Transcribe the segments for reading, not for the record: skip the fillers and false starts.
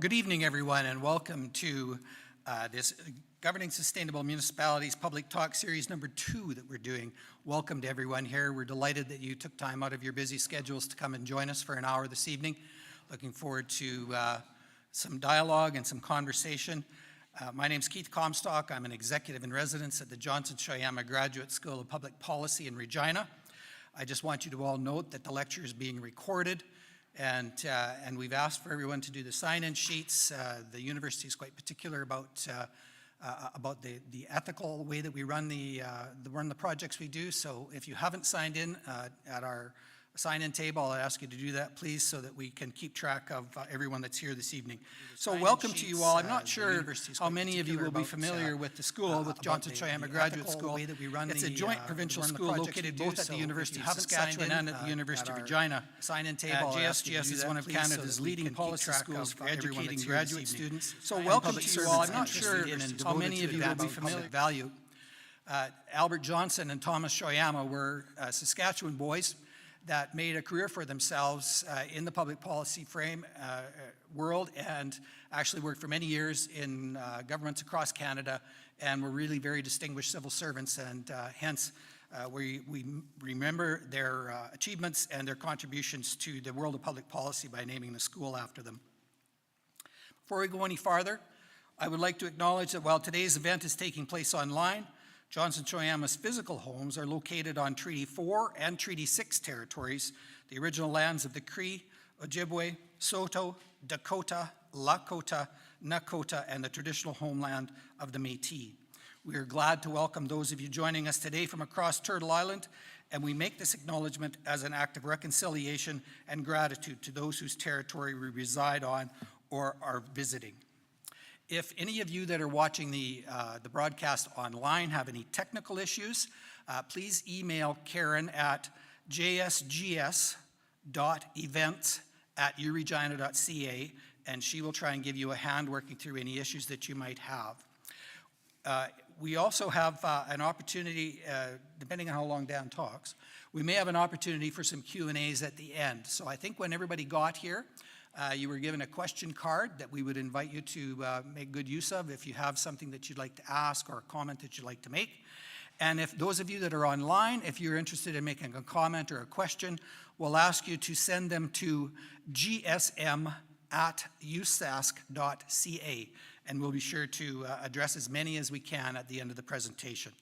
Good evening, everyone, and welcome to this Governing Sustainable Municipalities Public Talk Series number 2 that we're doing. Welcome to everyone here. We're delighted that you took time out of your busy schedules to come and join us for an hour this evening. Looking forward to some dialogue and some conversation. My name's Keith Comstock. I'm an executive in residence at the Johnson Shoyama Graduate School of Public Policy in Regina. I just want you to all note that the lecture is being recorded. And we've asked for everyone to do the sign-in sheets. The university is quite particular about the ethical way that we run the projects we do. So if you haven't signed in at our sign-in table, I'll ask you to do that, please, so that we can keep track of everyone that's here this evening. So welcome to you all. I'm not sure how many of you will be familiar with the school, with Johnson Shoyama Graduate School. It's a joint provincial school located both at the University of Saskatchewan and at the University of Regina. Sign-in table. JSGS is one of Canada's leading policy schools for educating graduate students. So welcome to you all. I'm not sure how many of you will be familiar with value. Albert Johnson and Thomas Shoyama were Saskatchewan boys that made a career for themselves in the public policy world and actually worked for many years in governments across Canada and were really very distinguished civil servants, and hence we remember their achievements and their contributions to the world of public policy by naming the school after them. Before we go any farther, I would like to acknowledge that while today's event is taking place online, Johnson Shoyama's physical homes are located on Treaty 4 and Treaty 6 territories, the original lands of the Cree, Ojibwe, Saulteaux, Dakota, Lakota, Nakota, and the traditional homeland of the Métis. We are glad to welcome those of you joining us today from across Turtle Island, and we make this acknowledgement as an act of reconciliation and gratitude to those whose territory we reside on or are visiting. If any of you that are watching the broadcast online have any technical issues, please email Karen at jsgs.events@uregina.ca, and she will try and give you a hand working through any issues that you might have. We also have an opportunity, depending on how long Dan talks, we may have an opportunity for some Q&As at the end. So I think when everybody got here, you were given a question card that we would invite you to make good use of if you have something that you'd like to ask or a comment that you'd like to make. And if those of you that are online, if you're interested in making a comment or a question, we'll ask you to send them to gsm@usask.ca, and we'll be sure to address as many as we can at the end of the presentation.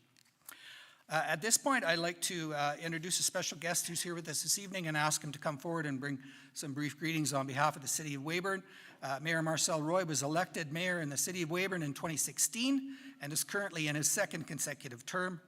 At this point, I'd like to introduce a special guest who's here with us this evening and ask him to come forward and bring some brief greetings on behalf of the City of Weyburn. Mayor Marcel Roy was elected mayor in the City of Weyburn in 2016 and is currently in his second consecutive term.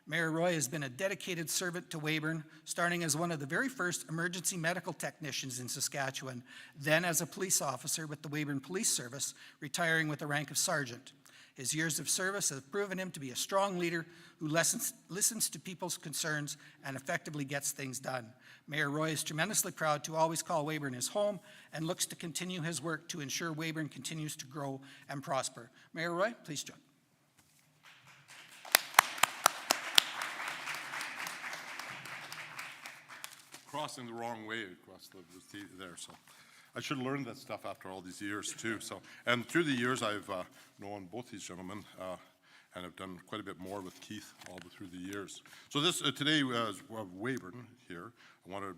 Mayor Roy has been a dedicated servant to Weyburn, starting as one of the very first emergency medical technicians in Saskatchewan, then as a police officer with the Weyburn Police Service, retiring with the rank of sergeant. His years of service have proven him to be a strong leader who listens to people's concerns and effectively gets things done. Mayor Roy is tremendously proud to always call Weyburn his home and looks to continue his work to ensure Weyburn continues to grow and prosper. Mayor Roy, please join. Crossing the wrong way across the there, so I should have learned that stuff after all these years too. So, and through the years, I've known both these gentlemen and have done quite a bit more with Keith all through the years. So this today is Weyburn here. I want to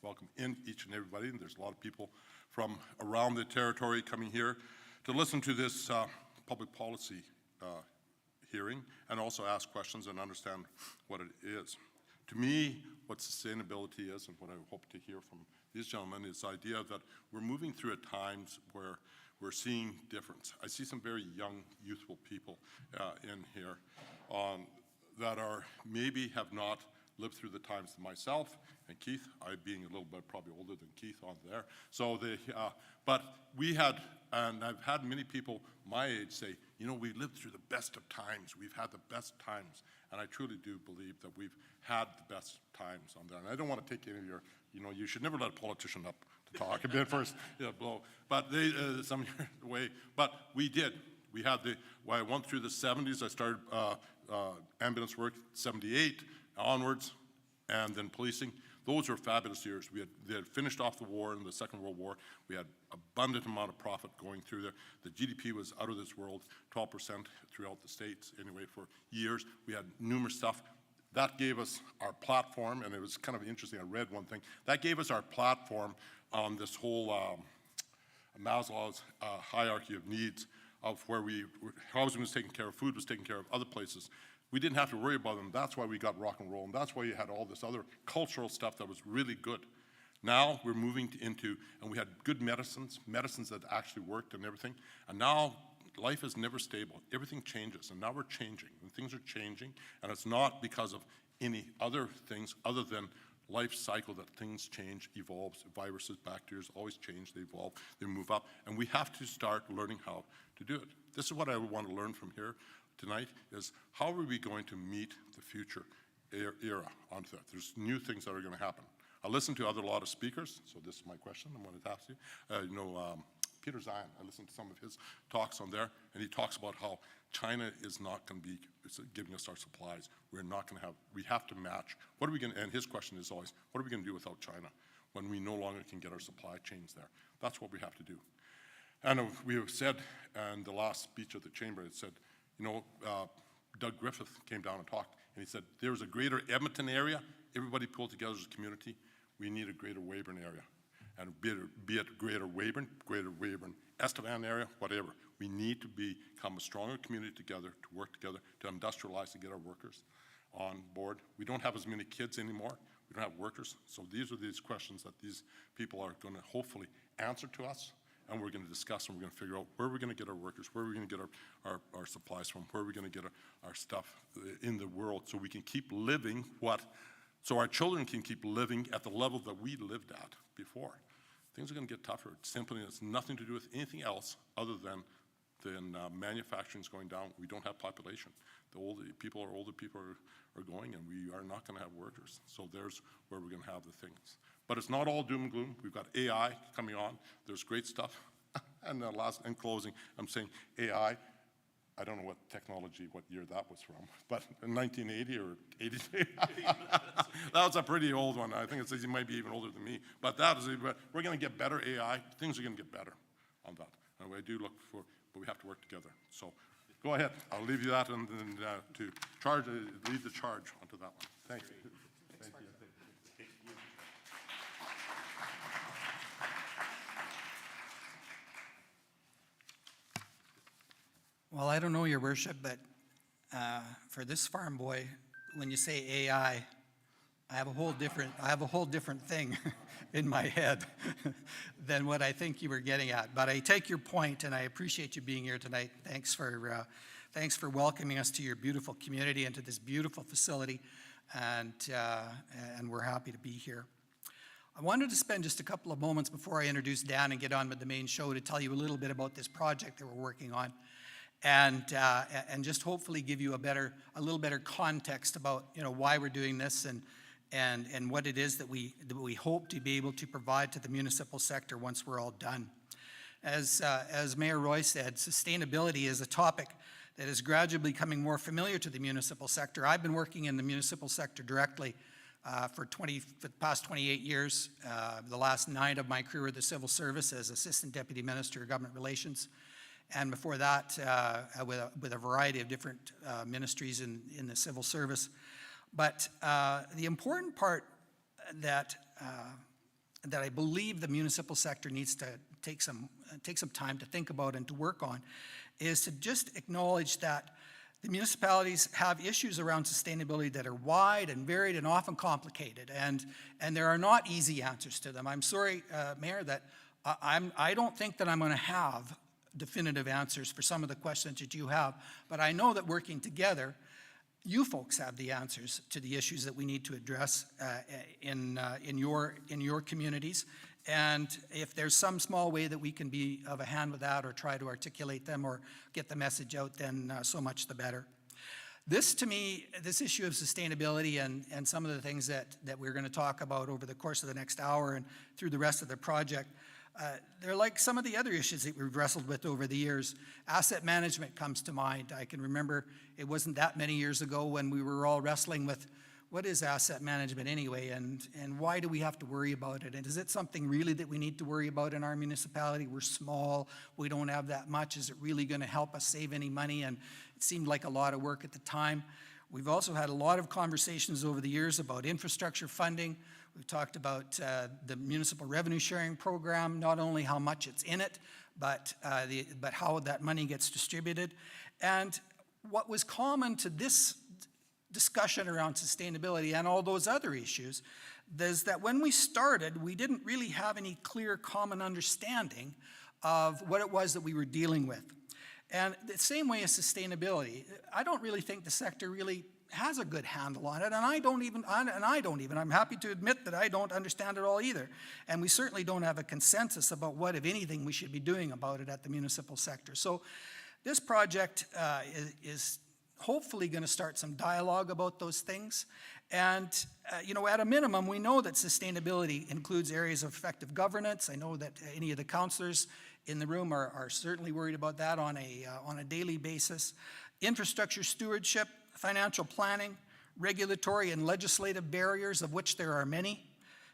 welcome in each and everybody. And there's a lot of people from around the territory coming here to listen to this public policy hearing and also ask questions and understand what it is. To me, what sustainability is and what I hope to hear from these gentlemen is the idea that we're moving through at times where we're seeing difference. I see some very young, youthful people in here that are maybe have not lived through the times myself, and Keith, I being a little bit probably older than Keith on there. So but we had, and I've had many people my age say, you know, we lived through the best of times. We've had the best times. And I truly do believe that we've had the best times on there. And I don't want to take any of your, you know, you should never let a politician up to talk a bit first, blow. But they, some way, but we did. We had I went through the 70s. I started ambulance work 78 onwards, and then policing. Those were fabulous years. They had finished off the war in the Second World War. We had abundant amount of profit going through there. The GDP was out of this world, 12% throughout the States anyway for years. We had numerous stuff. That gave us our platform, and it was kind of interesting. I read one thing. That gave us our platform on this whole Maslow's hierarchy of needs of where housing was taken care of, food was taken care of, other places. We didn't have to worry about them. That's why we got rock and roll, and that's why you had all this other cultural stuff that was really good. Now we're moving into, and we had good medicines that actually worked and everything, and now life is never stable. Everything changes, and now we're changing, and things are changing, and it's not because of any other things other than life cycle that things change, evolves. Viruses, bacteria always change, they evolve, they move up, and we have to start learning how to do it. This is what I want to learn from here tonight, is how are we going to meet the future era onto that? There's new things that are going to happen. I listened to a lot of speakers, so this is my question I'm going to ask you. Peter Zion, I listened to some of his talks on there, and he talks about how China is not going to be giving us our supplies. We're not going to have, we have to match. What are we going to, and his question is always, what are we going to do without China when we no longer can get our supply chains there? That's what we have to do. And we have said, and the last speech at the chamber, it said, Doug Griffith came down and talked, and he said, there's a greater Edmonton area, everybody pulled together as a community, we need a greater Weyburn area. And be it greater Weyburn, Estevan area, whatever. We need to become a stronger community together, to work together, to industrialize, to get our workers on board. We don't have as many kids anymore. We don't have workers. So these are these questions that these people are going to hopefully answer to us, and we're going to discuss, and we're going to figure out where we're going to get our workers, where we're going to get our supplies from, where we're going to get our stuff in the world, so we can keep living so our children can keep living at the level that we lived at before. Things are going to get tougher. It simply has nothing to do with anything else other than manufacturing is going down. We don't have population. The older people are going, and we are not going to have workers. So there's where we're going to have the things. But it's not all doom and gloom. We've got AI coming on. There's great stuff. And in closing, I'm saying AI. I don't know what year that was from, but in 1980 or 80, that was a pretty old one. I think it might be even older than me, but we're going to get better AI. Things are going to get better on that. And we do look for, but we have to work together. So go ahead. I'll leave you that and to lead the charge onto that one. Thank you. Thank you. Well, I don't know, Your Worship, but for this farm boy, when you say AI, I have a whole different thing in my head than what I think you were getting at. But I take your point, and I appreciate you being here tonight. Thanks for welcoming us to your beautiful community and to this beautiful facility, and we're happy to be here. I wanted to spend just a couple of moments before I introduce Dan and get on with the main show to tell you a little bit about this project that we're working on. And just hopefully give you a little better context about why we're doing this and what it is that we hope to be able to provide to the municipal sector once we're all done. As Mayor Roy said, sustainability is a topic that is gradually becoming more familiar to the municipal sector. I've been working in the municipal sector directly for the past 28 years. The last 9 of my career with the civil service as Assistant Deputy Minister of Government Relations. And before that, with a variety of different ministries in the civil service. But the important part that I believe the municipal sector needs to take some time to think about and to work on is to just acknowledge that the municipalities have issues around sustainability that are wide and varied and often complicated, and there are not easy answers to them. I'm sorry, Mayor, that I don't think that I'm going to have definitive answers for some of the questions that you have, but I know that working together, you folks have the answers to the issues that we need to address in your communities. And if there's some small way that we can be of a hand with that or try to articulate them or get the message out, then so much the better. This, to me, this issue of sustainability and some of the things that we're going to talk about over the course of the next hour and through the rest of the project, they're like some of the other issues that we've wrestled with over the years. Asset management comes to mind. I can remember it wasn't that many years ago when we were all wrestling with what is asset management anyway, and why do we have to worry about it? And is it something really that we need to worry about in our municipality? We're small, we don't have that much. Is it really going to help us save any money? And it seemed like a lot of work at the time. We've also had a lot of conversations over the years about infrastructure funding. We've talked about the municipal revenue sharing program, not only how much it's in it, but how that money gets distributed. And what was common to this discussion around sustainability and all those other issues is that when we started, we didn't really have any clear common understanding of what it was that we were dealing with. And the same way as sustainability, I don't really think the sector really has a good handle on it, and I'm happy to admit that I don't understand it all either. And we certainly don't have a consensus about what, if anything, we should be doing about it at the municipal sector. So this project is hopefully going to start some dialogue about those things. And, at a minimum, we know that sustainability includes areas of effective governance. I know that any of the councillors in the room are certainly worried about that on a daily basis. Infrastructure stewardship, financial planning, regulatory and legislative barriers, of which there are many,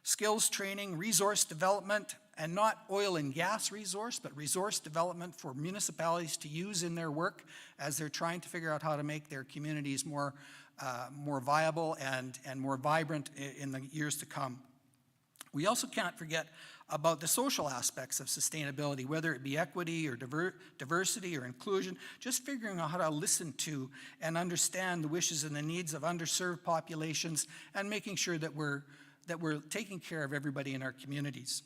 skills training, resource development, and not oil and gas resource, but resource development for municipalities to use in their work as they're trying to figure out how to make their communities more viable and more vibrant in the years to come. We also can't forget about the social aspects of sustainability, whether it be equity or diversity or inclusion, just figuring out how to listen to and understand the wishes and the needs of underserved populations and making sure that we're taking care of everybody in our communities.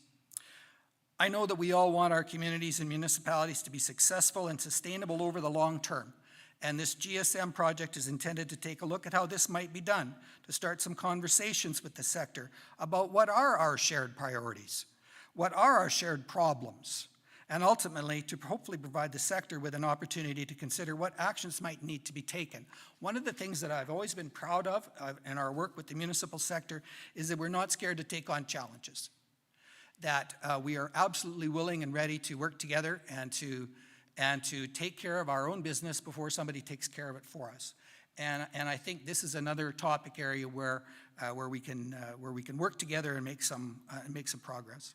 I know that we all want our communities and municipalities to be successful and sustainable over the long term. And this GSM project is intended to take a look at how this might be done, to start some conversations with the sector about what are our shared priorities, what are our shared problems, and ultimately to hopefully provide the sector with an opportunity to consider what actions might need to be taken. One of the things that I've always been proud of in our work with the municipal sector is that we're not scared to take on challenges, that we are absolutely willing and ready to work together and to take care of our own business before somebody takes care of it for us. And I think this is another topic area where we can work together and make some progress.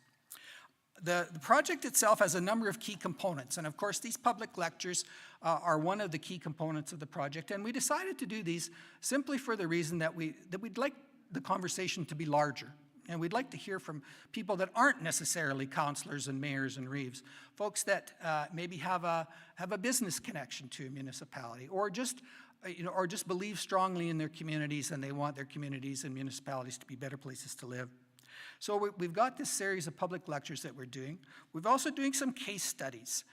The project itself has a number of key components, and of course these public lectures are one of the key components of the project, and we decided to do these simply for the reason that we'd like the conversation to be larger. And we'd like to hear from people that aren't necessarily councillors and mayors and reeves, folks that maybe have a business connection to a municipality, or just believe strongly in their communities and they want their communities and municipalities to be better places to live. So we've got this series of public lectures that we're doing. We're also doing some case studies.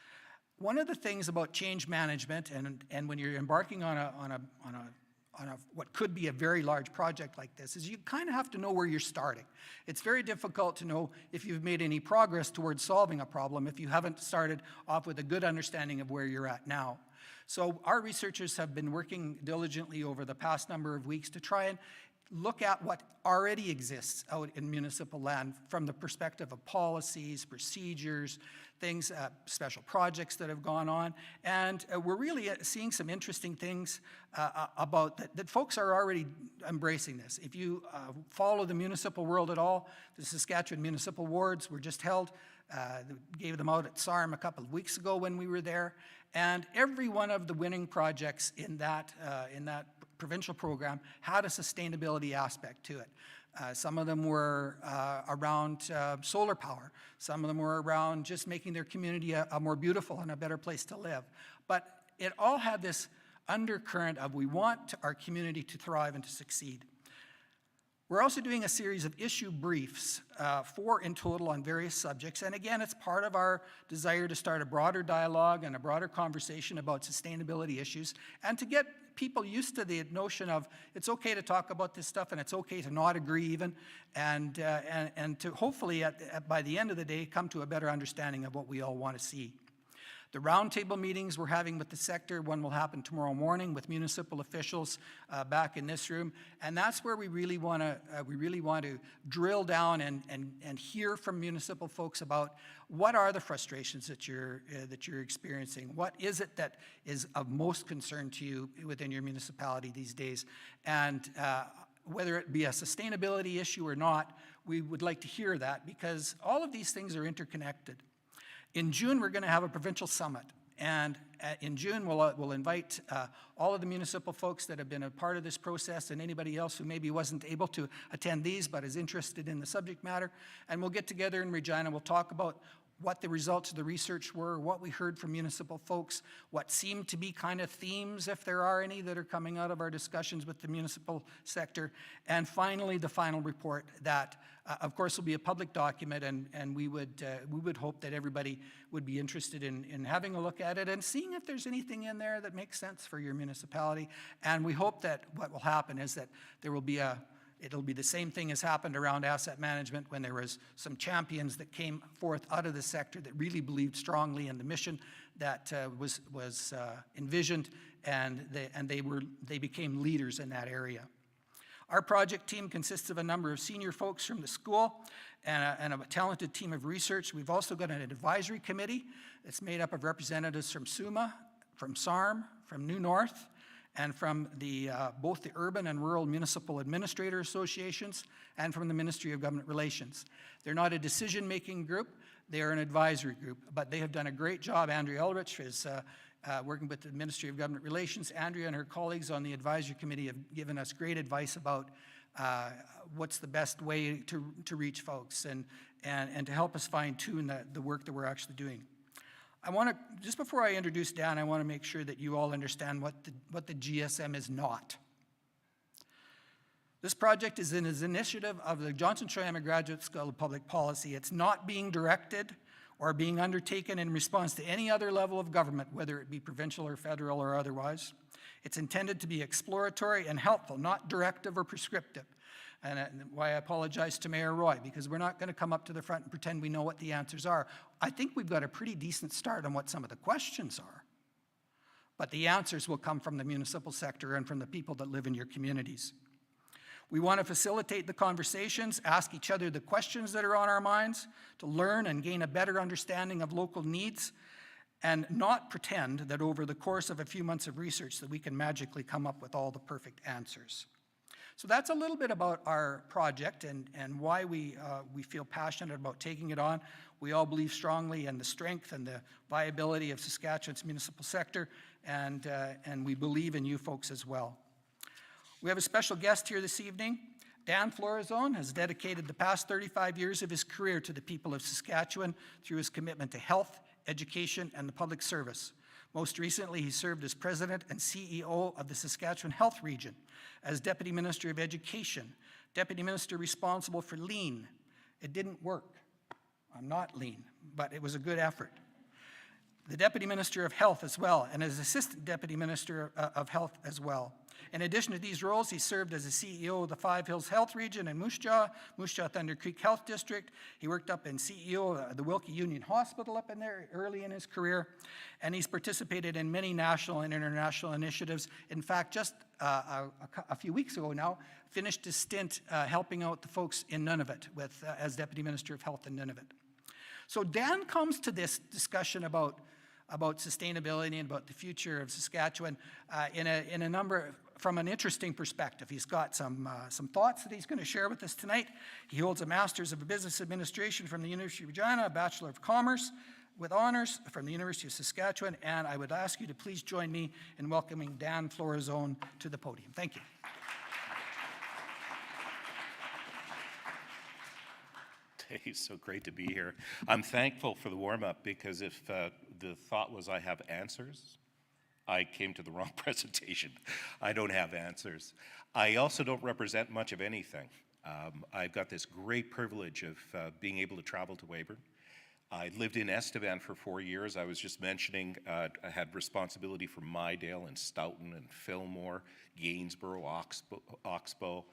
One of the things about change management, and when you're embarking on what could be a very large project like this, is you kind of have to know where you're starting. It's very difficult to know if you've made any progress towards solving a problem if you haven't started off with a good understanding of where you're at now. So our researchers have been working diligently over the past number of weeks to try and look at what already exists out in municipal land from the perspective of policies, procedures, things, special projects that have gone on. And we're really seeing some interesting things about that folks are already embracing this. If you follow the municipal world at all, the Saskatchewan Municipal Awards were just held. Gave them out at SARM a couple of weeks ago when we were there. And every one of the winning projects in that provincial program had a sustainability aspect to it. Some of them were around solar power. Some of them were around just making their community a more beautiful and a better place to live. But it all had this undercurrent of we want our community to thrive and to succeed. We're also doing a series of issue briefs, 4 in total on various subjects. And again, it's part of our desire to start a broader dialogue and a broader conversation about sustainability issues and to get people used to the notion of it's okay to talk about this stuff and it's okay to not agree even, and to hopefully by the end of the day come to a better understanding of what we all want to see. The roundtable meetings we're having with the sector, one will happen tomorrow morning with municipal officials back in this room, and that's where we really want to drill down and hear from municipal folks about what are the frustrations that you're experiencing. What is it that is of most concern to you within your municipality these days? And whether it be a sustainability issue or not, we would like to hear that because all of these things are interconnected. In June, we're going to have a provincial summit. And in June, we'll invite all of the municipal folks that have been a part of this process and anybody else who maybe wasn't able to attend these but is interested in the subject matter. And we'll get together in Regina. We'll talk about what the results of the research were, what we heard from municipal folks, what seemed to be kind of themes, if there are any, that are coming out of our discussions with the municipal sector. And finally, the final report that, of course, will be a public document, and we would hope that everybody would be interested in having a look at it and seeing if there's anything in there that makes sense for your municipality. And we hope that what will happen is that there will be it'll be the same thing as happened around asset management when there was some champions that came forth out of the sector that really believed strongly in the mission that was envisioned, and they became leaders in that area. Our project team consists of a number of senior folks from the school and a talented team of research. We've also got an advisory committee that's made up of representatives from SUMA, from SARM, from New North, and from both the Urban and Rural Municipal Administrator Associations and from the Ministry of Government Relations. They're not a decision-making group, they are an advisory group, but they have done a great job. Andrea Elrich is working with the Ministry of Government Relations. Andrea and her colleagues on the advisory committee have given us great advice about what's the best way to reach folks and to help us fine-tune the work that we're actually doing. Just before I introduce Dan, I want to make sure that you all understand what the GSM is not. This project is an initiative of the Johnson Shoyama Graduate School of Public Policy. It's not being directed or being undertaken in response to any other level of government, whether it be provincial or federal or otherwise. It's intended to be exploratory and helpful, not directive or prescriptive. And why I apologize to Mayor Roy, because we're not going to come up to the front and pretend we know what the answers are. I think we've got a pretty decent start on what some of the questions are. But the answers will come from the municipal sector and from the people that live in your communities. We want to facilitate the conversations, ask each other the questions that are on our minds, to learn and gain a better understanding of local needs, and not pretend that over the course of a few months of research that we can magically come up with all the perfect answers. So that's a little bit about our project and why we feel passionate about taking it on. We all believe strongly in the strength and the viability of Saskatchewan's municipal sector, and we believe in you folks as well. We have a special guest here this evening. Dan Florizone has dedicated the past 35 years of his career to the people of Saskatchewan through his commitment to health, education, and the public service. Most recently, he served as president and CEO of the Saskatchewan Health Region, as Deputy Minister of Education, Deputy Minister responsible for lean. It didn't work. I'm not lean, but it was a good effort. The Deputy Minister of Health as well, and as Assistant Deputy Minister of Health as well. In addition to these roles, he served as the CEO of the Five Hills Health Region in Moose Jaw Thunder Creek Health District. He worked up in CEO of the Wilkie Union Hospital up in there early in his career, and he's participated in many national and international initiatives. In fact, just a few weeks ago now, finished his stint helping out the folks in Nunavut as Deputy Minister of Health in Nunavut. So Dan comes to this discussion about sustainability and about the future of Saskatchewan from an interesting perspective. He's got some thoughts that he's going to share with us tonight. He holds a Master's of Business Administration from the University of Regina, a Bachelor of Commerce with honors from the University of Saskatchewan, and I would ask you to please join me in welcoming Dan Florizone to the podium. Thank you. Hey, so great to be here. I'm thankful for the warm-up because if the thought was I have answers, I came to the wrong presentation. I don't have answers. I also don't represent much of anything. I've got this great privilege of being able to travel to Weyburn. I lived in Estevan for 4 years. I was just mentioning I had responsibility for Mydale and Stoughton and Fillmore, Gainsborough, Oxbow.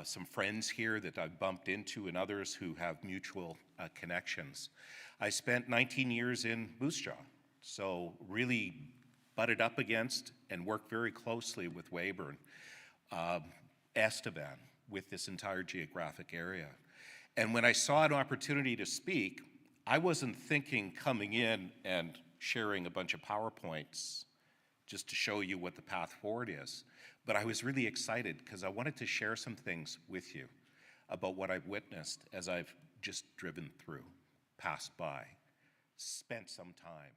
Some friends here that I've bumped into and others who have mutual connections. I spent 19 years in Moose Jaw, so really butted up against and worked very closely with Weyburn, Estevan, with this entire geographic area. And when I saw an opportunity to speak, I wasn't thinking coming in and sharing a bunch of PowerPoints just to show you what the path forward is. But I was really excited because I wanted to share some things with you about what I've witnessed as I've just driven through, passed by, spent some time.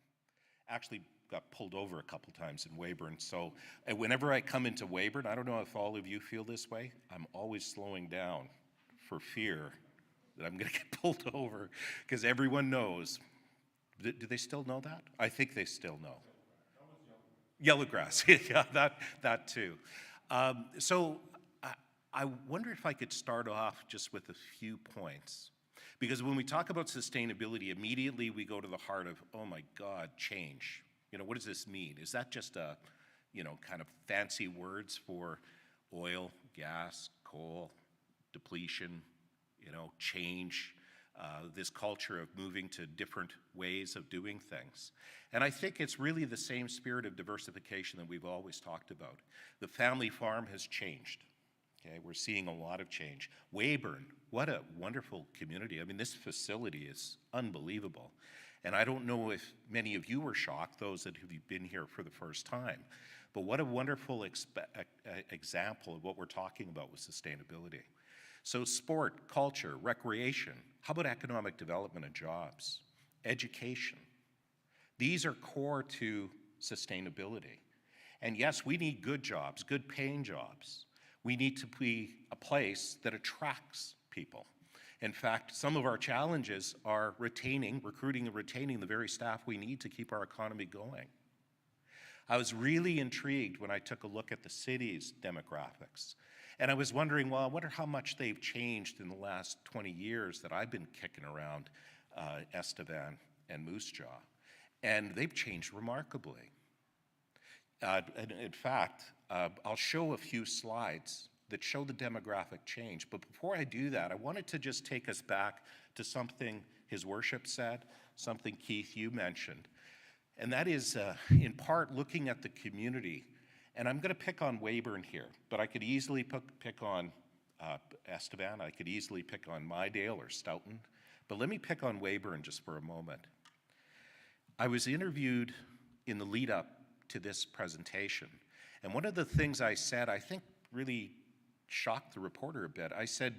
Actually got pulled over a couple times in Weyburn. So whenever I come into Weyburn, I don't know if all of you feel this way, I'm always slowing down for fear that I'm gonna get pulled over because everyone knows. Do they still know that? I think they still know. Yellow grass, yeah, that too. So I wonder if I could start off just with a few points. Because when we talk about sustainability, immediately we go to the heart of, oh my God, change. You know, what does this mean? Is that just a, you know, kind of fancy words for oil, gas, coal, depletion, you know, change, this culture of moving to different ways of doing things? And I think it's really the same spirit of diversification that we've always talked about. The family farm has changed. Okay, we're seeing a lot of change. Weyburn, what a wonderful community. I mean, this facility is unbelievable. And I don't know if many of you were shocked, those that have been here for the first time, but what a wonderful example of what we're talking about with sustainability. So sport, culture, recreation, how about economic development and jobs, education? These are core to sustainability. And yes, we need good jobs, good paying jobs. We need to be a place that attracts people. In fact, some of our challenges are recruiting and retaining the very staff we need to keep our economy going. I was really intrigued when I took a look at the city's demographics. And I was wondering, well, I wonder how much they've changed in the last 20 years that I've been kicking around Estevan and Moose Jaw. And they've changed remarkably. And in fact, I'll show a few slides that show the demographic change. But before I do that, I wanted to just take us back to something His Worship said, something Keith, you mentioned. And that is, in part, looking at the community. And I'm going to pick on Weyburn here, but I could easily pick on Estevan. I could easily pick on Mydale or Stoughton. But let me pick on Weyburn just for a moment. I was interviewed in the lead up to this presentation. And one of the things I said, I think really shocked the reporter a bit. I said,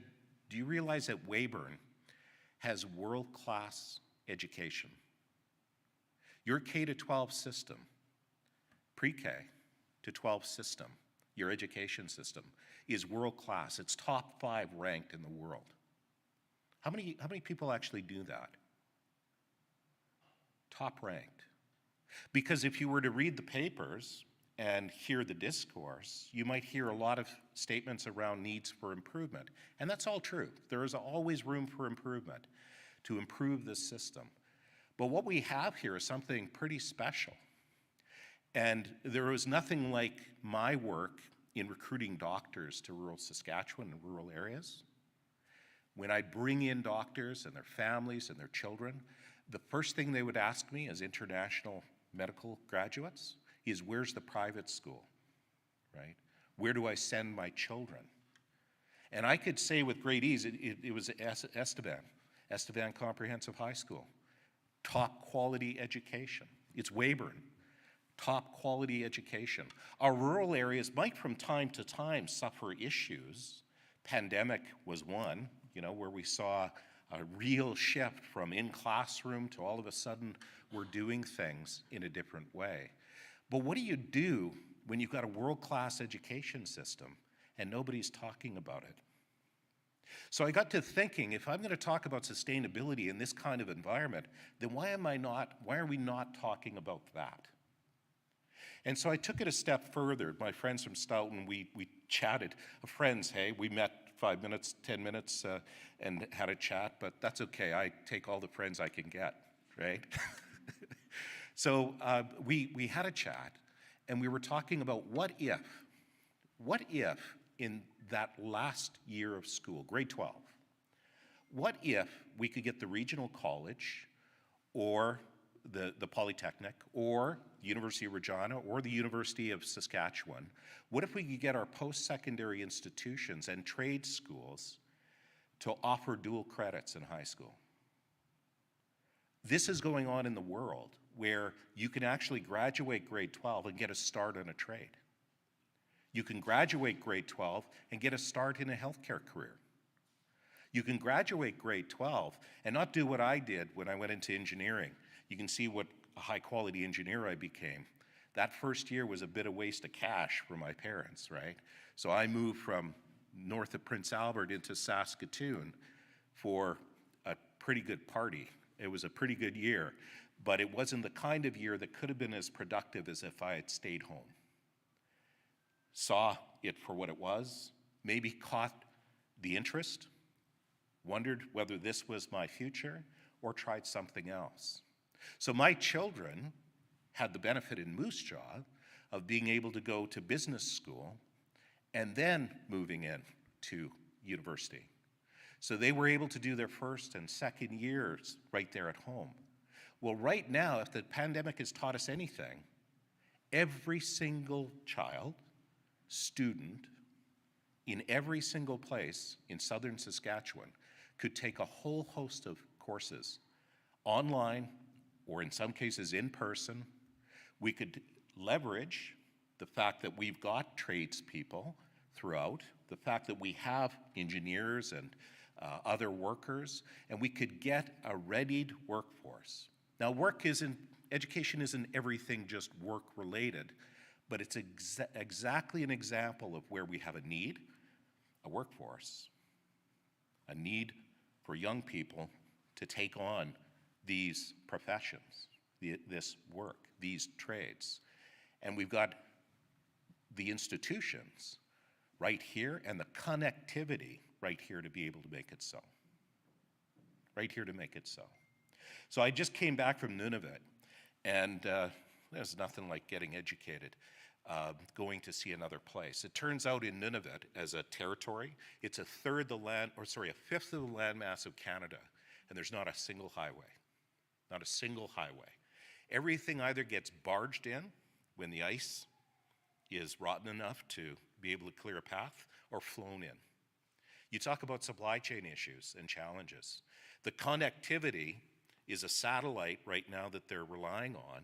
do you realize that Weyburn has world-class education? Your K-12 system, pre-K to 12 system, your education system, is world-class. It's top 5 ranked in the world. How many people actually do that? Top ranked. Because if you were to read the papers and hear the discourse, you might hear a lot of statements around needs for improvement. And that's all true. There is always room for improvement to improve this system. But what we have here is something pretty special. And there was nothing like my work in recruiting doctors to rural Saskatchewan and rural areas. When I'd bring in doctors and their families and their children, the first thing they would ask me as international medical graduates is, where's the private school, right? Where do I send my children? And I could say with great ease, it was Estevan Comprehensive High School, top quality education. It's Weyburn, top quality education. Our rural areas might from time to time suffer issues. Pandemic was one, where we saw a real shift from in classroom to all of a sudden we're doing things in a different way. But what do you do when you've got a world-class education system and nobody's talking about it? So I got to thinking, if I'm going to talk about sustainability in this kind of environment, then why are we not talking about that? And so I took it a step further. My friends from Stoughton, we chatted. Friends, hey, we met 5 minutes, 10 minutes, and had a chat, but that's okay. I take all the friends I can get, right? So we had a chat, and we were talking about what if in that last year of school, grade 12, what if we could get the regional college or the Polytechnic or the University of Regina or the University of Saskatchewan, what if we could get our post-secondary institutions and trade schools to offer dual credits in high school? This is going on in the world where you can actually graduate grade 12 and get a start on a trade. You can graduate grade 12 and get a start in a healthcare career. You can graduate grade 12 and not do what I did when I went into engineering. You can see what a high-quality engineer I became. That first year was a bit of waste of cash for my parents, right? So I moved from north of Prince Albert into Saskatoon for a pretty good party. It was a pretty good year, but it wasn't the kind of year that could have been as productive as if I had stayed home. Saw it for what it was, maybe caught the interest, wondered whether this was my future, or tried something else. So my children had the benefit in Moose Jaw of being able to go to business school and then moving in to university. So they were able to do their first and second years right there at home. Well, right now, if the pandemic has taught us anything, every single child, student, in every single place in southern Saskatchewan could take a whole host of courses online or in some cases in person. We could leverage the fact that we've got tradespeople throughout, the fact that we have engineers and other workers, and we could get a readied workforce. Now, education isn't everything just work-related, but it's exactly an example of where we have a need, a workforce, a need for young people to take on these professions, this work, these trades. And we've got the institutions right here and the connectivity right here to be able to make it so. Right here to make it so. So I just came back from Nunavut, and there's nothing like getting educated, going to see another place. It turns out in Nunavut, as a territory, it's a fifth of the landmass of Canada, and there's not a single highway. Not a single highway. Everything either gets barged in when the ice is rotten enough to be able to clear a path, or flown in. You talk about supply chain issues and challenges. The connectivity is a satellite right now that they're relying on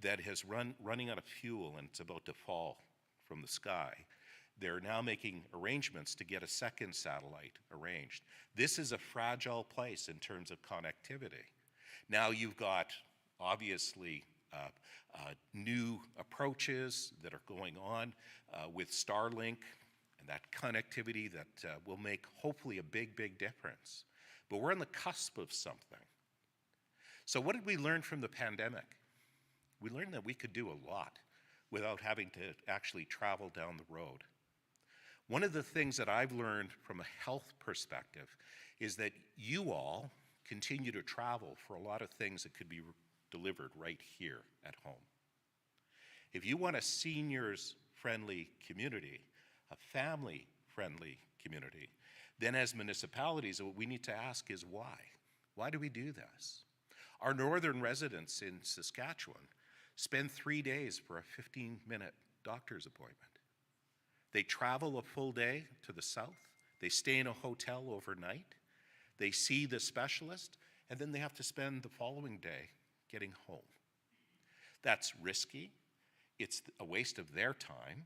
that has running out of fuel, and it's about to fall from the sky. They're now making arrangements to get a second satellite arranged. This is a fragile place in terms of connectivity. Now you've got, obviously, new approaches that are going on with Starlink and that connectivity that will make, hopefully, a big, big difference. But we're on the cusp of something. So what did we learn from the pandemic? We learned that we could do a lot without having to actually travel down the road. One of the things that I've learned from a health perspective is that you all continue to travel for a lot of things that could be delivered right here at home. If you want a seniors-friendly community, a family-friendly community, then as municipalities, what we need to ask is why? Why do we do this? Our northern residents in Saskatchewan spend 3 days for a 15-minute doctor's appointment. They travel a full day to the south. They stay in a hotel overnight. They see the specialist, and then they have to spend the following day getting home. That's risky. It's a waste of their time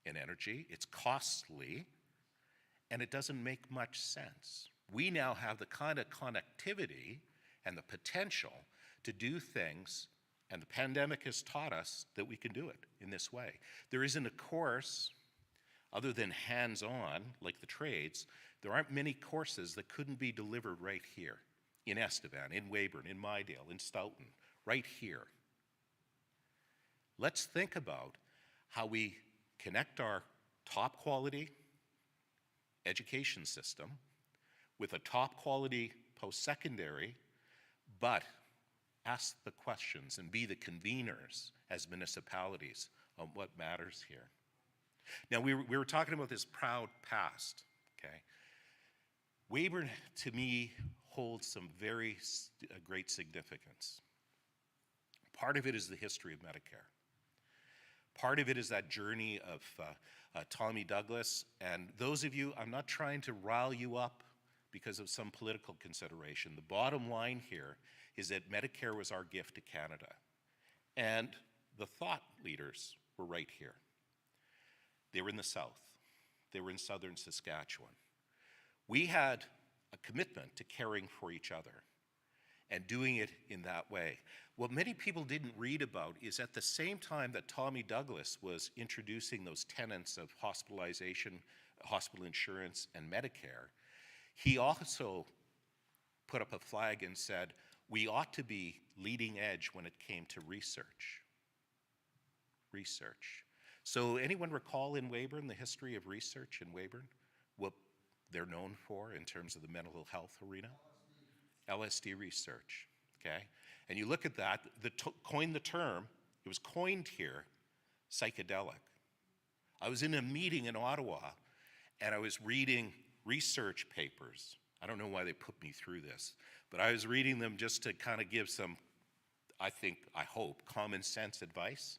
and energy. It's costly, and it doesn't make much sense. We now have the kind of connectivity and the potential to do things, and the pandemic has taught us that we can do it in this way. There isn't a course other than hands-on, like the trades. There aren't many courses that couldn't be delivered right here in Estevan, in Weyburn, in Mydale, in Stoughton, right here. Let's think about how we connect our top quality education system with a top quality post-secondary, but ask the questions and be the conveners as municipalities on what matters here. Now, we were talking about this proud past, okay? Weyburn, to me, holds some very great significance. Part of it is the history of Medicare. Part of it is that journey of Tommy Douglas. And those of you, I'm not trying to rile you up because of some political consideration. The bottom line here is that Medicare was our gift to Canada. And the thought leaders were right here. They were in the south. They were in southern Saskatchewan. We had a commitment to caring for each other and doing it in that way. What many people didn't read about is at the same time that Tommy Douglas was introducing those tenets of hospitalization, hospital insurance, and Medicare, he also put up a flag and said, we ought to be leading edge when it came to research. Research. So anyone recall in Weyburn the history of research in Weyburn? What they're known for in terms of the mental health arena? LSD research, okay? And you look at that, coined the term, it was coined here, psychedelic. I was in a meeting in Ottawa, and I was reading research papers. I don't know why they put me through this, but I was reading them just to kind of give some, I hope, common sense advice.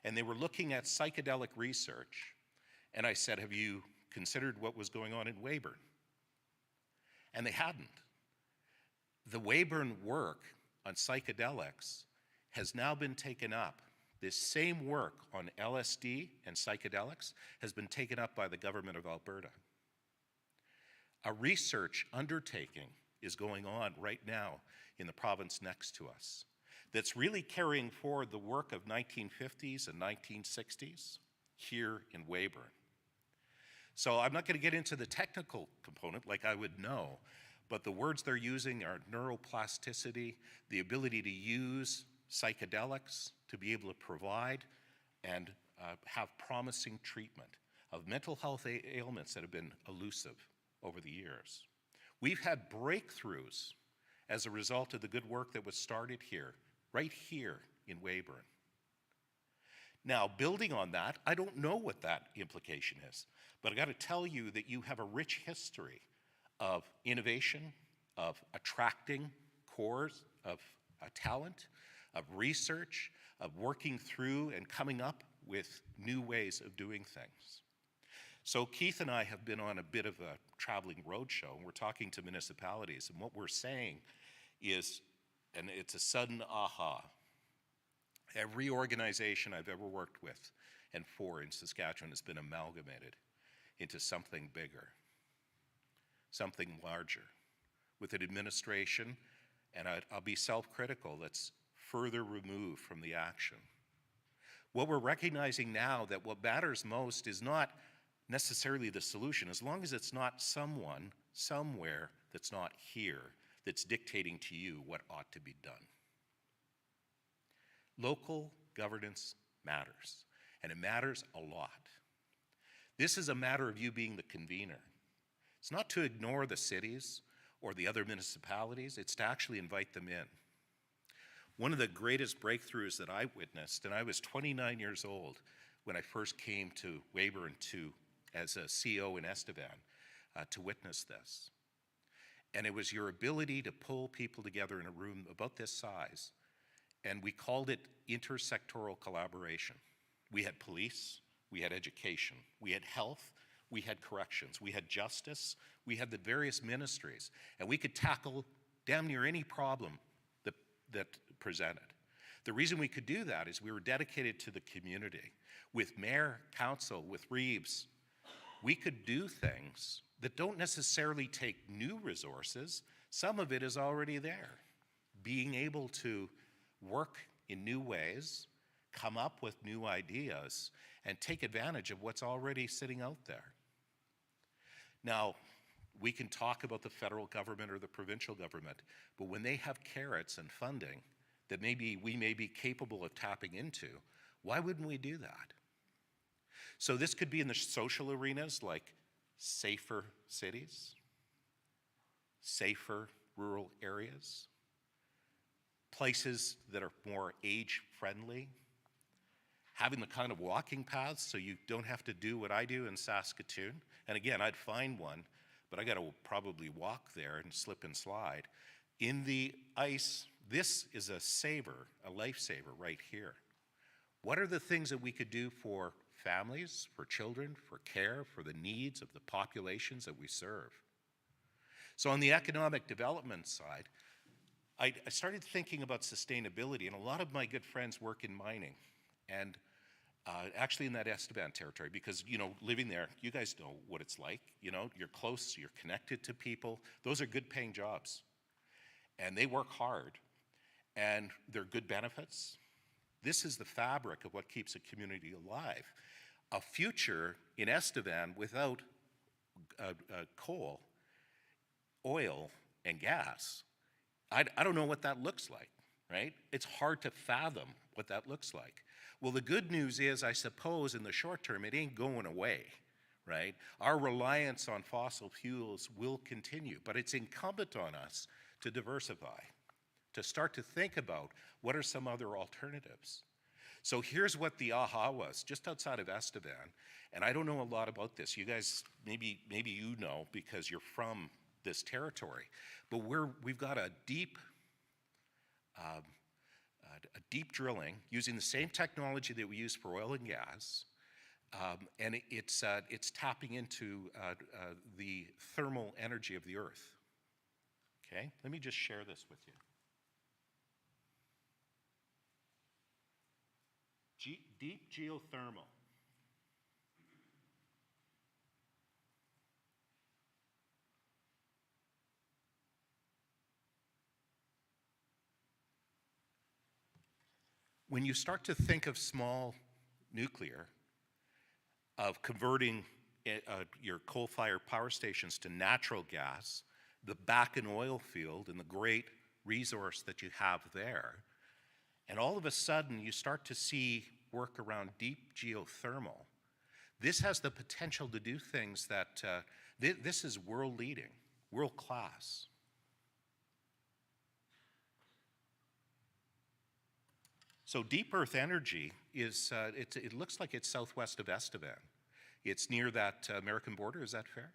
And they were looking at psychedelic research, and I said, have you considered what was going on in Weyburn? And they hadn't. The Weyburn work on psychedelics has now been taken up. This same work on LSD and psychedelics has been taken up by the government of Alberta. A research undertaking is going on right now in the province next to us that's really carrying forward the work of 1950s and 1960s here in Weyburn. So I'm not going to get into the technical component like I would know, but the words they're using are neuroplasticity, the ability to use psychedelics to be able to provide and have promising treatment of mental health ailments that have been elusive over the years. We've had breakthroughs as a result of the good work that was started here, right here in Weyburn. Now, building on that, I don't know what that implication is, but I got to tell you that you have a rich history of innovation, of attracting cores of talent, of research, of working through and coming up with new ways of doing things. So Keith and I have been on a bit of a traveling roadshow, and we're talking to municipalities, and what we're saying is, and it's a sudden aha, every organization I've ever worked with and for in Saskatchewan has been amalgamated into something bigger, something larger, with an administration, and I'll be self-critical, that's further removed from the action. What we're recognizing now that what matters most is not necessarily the solution, as long as it's not someone, somewhere that's not here, that's dictating to you what ought to be done. Local governance matters, and it matters a lot. This is a matter of you being the convener. It's not to ignore the cities or the other municipalities, it's to actually invite them in. One of the greatest breakthroughs that I witnessed, and I was 29 years old when I first came to Weyburn as a CO in Estevan to witness this. And it was your ability to pull people together in a room about this size, and we called it intersectoral collaboration. We had police, we had education, we had health, we had corrections, we had justice, we had the various ministries, and we could tackle damn near any problem that presented. The reason we could do that is we were dedicated to the community. With mayor, council, with Reeves, we could do things that don't necessarily take new resources. Some of it is already there. Being able to work in new ways, come up with new ideas, and take advantage of what's already sitting out there. Now, we can talk about the federal government or the provincial government, but when they have carrots and funding that maybe we may be capable of tapping into, why wouldn't we do that? So this could be in the social arenas like safer cities, safer rural areas, places that are more age-friendly, having the kind of walking paths so you don't have to do what I do in Saskatoon. And again, I'd find one, but I got to probably walk there and slip and slide. In the ice, this is a saver, a lifesaver right here. What are the things that we could do for families, for children, for care, for the needs of the populations that we serve? So on the economic development side, I started thinking about sustainability, and a lot of my good friends work in mining. And Actually in that Estevan territory, because, you know, living there, you guys know what it's like. You know, you're close, you're connected to people. Those are good paying jobs. And they work hard. And they're good benefits. This is the fabric of what keeps a community alive. A future in Estevan without coal, oil, and gas, I don't know what that looks like, right? It's hard to fathom what that looks like. Well, the good news is, I suppose, in the short term, it ain't going away, right? Our reliance on fossil fuels will continue, but it's incumbent on us to diversify, to start to think about what are some other alternatives. So here's what the aha was, just outside of Estevan, and I don't know a lot about this. You guys, maybe you know because you're from this territory, but we've got a deep drilling using the same technology that we use for oil and gas, and it's tapping into the thermal energy of the earth. Okay, let me just share this with you. Deep geothermal. When you start to think of small nuclear, of converting your coal-fired power stations to natural gas, the Bakken oil field and the great resource that you have there, and all of a sudden you start to see work around deep geothermal. This has the potential to do things that, this is world-leading, world-class. So Deep Earth Energy is, it looks like it's southwest of Estevan. It's near that American border, is that fair?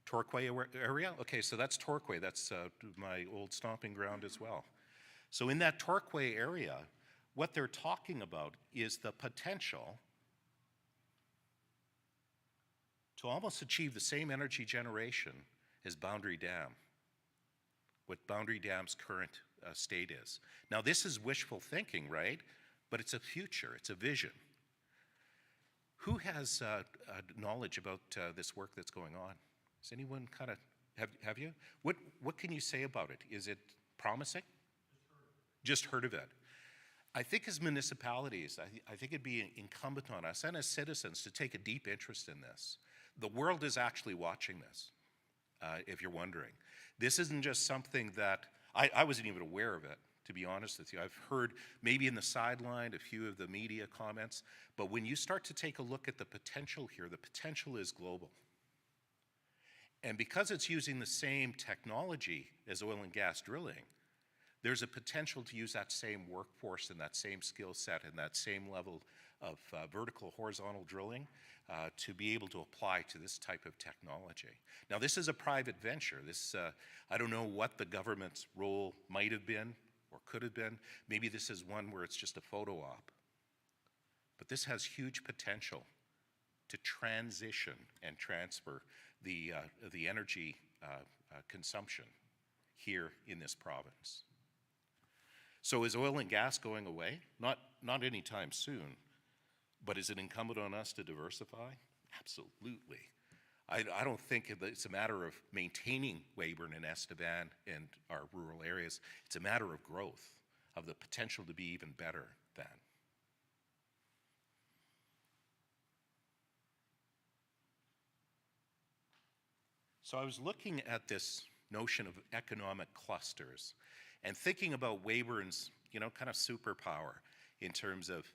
Torquay area? Okay, so that's Torquay. That's my old stomping ground as well. So in that Torquay area, what they're talking about is the potential to almost achieve the same energy generation as Boundary Dam, what Boundary Dam's current state is. Now this is wishful thinking, right? But it's a future, it's a vision. Who has knowledge about this work that's going on? Has anyone kind of, have you? What can you say about it? Is it promising? Just heard of it. I think as municipalities, I think it'd be incumbent on us and as citizens to take a deep interest in this. The world is actually watching this, if you're wondering. This isn't just something that, I wasn't even aware of it, to be honest with you. I've heard maybe in the sideline a few of the media comments, but when you start to take a look at the potential here, the potential is global. And because it's using the same technology as oil and gas drilling, there's a potential to use that same workforce and that same skill set and that same level of vertical horizontal drilling to be able to apply to this type of technology. Now this is a private venture. This, I don't know what the government's role might have been or could have been. Maybe this is one where it's just a photo op. But this has huge potential to transition and transfer the energy consumption here in this province. So is oil and gas going away? Not anytime soon, but is it incumbent on us to diversify? Absolutely. I don't think it's a matter of maintaining Weyburn and Estevan and our rural areas. It's a matter of growth, of the potential to be even better than. So I was looking at this notion of economic clusters and thinking about Weyburn's, you know, kind of superpower in terms of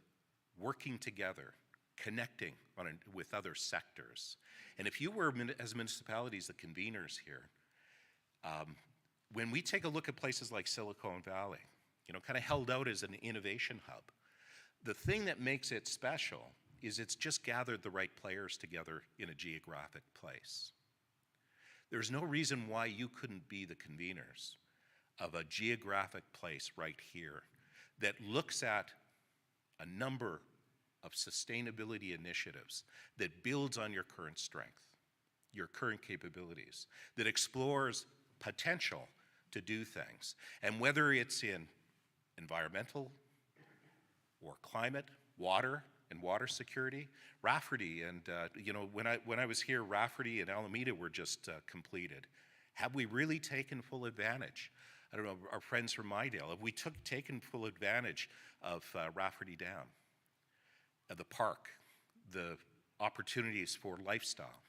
working together, connecting with other sectors. And if you were, as municipalities, the conveners here, when we take a look at places like Silicon Valley, you know, kind of held out as an innovation hub, the thing that makes it special is it's just gathered the right players together in a geographic place. There's no reason why you couldn't be the conveners of a geographic place right here that looks at a number of sustainability initiatives that builds on your current strength, your current capabilities, that explores potential to do things. And whether it's in environmental or climate, water and water security. Rafferty and, when I was here, Rafferty and Alameda were just completed. Have we really taken full advantage? I don't know, our friends from Mydale, have we taken full advantage of Rafferty Dam, the park, the opportunities for lifestyle,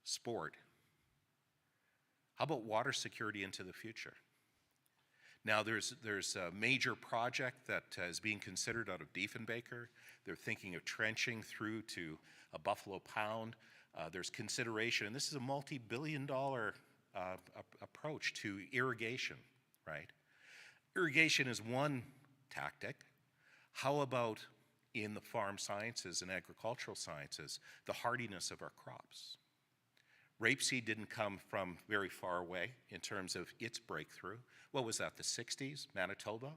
sport? How about water security into the future? Now there's a major project that is being considered out of Diefenbaker. They're thinking of trenching through to a Buffalo Pound. There's consideration, and this is a multi-billion-dollar approach to irrigation, right? Irrigation is one tactic. How about in the farm sciences and agricultural sciences, the hardiness of our crops? Rapeseed didn't come from very far away in terms of its breakthrough. What was that, the 60s, Manitoba?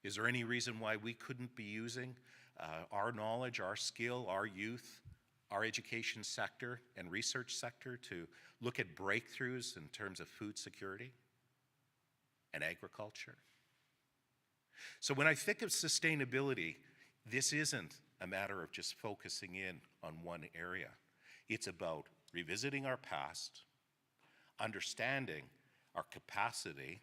Is there any reason why we couldn't be using our knowledge, our skill, our youth, our education sector and research sector to look at breakthroughs in terms of food security and agriculture? So when I think of sustainability, this isn't a matter of just focusing in on one area. It's about revisiting our past, understanding our capacity,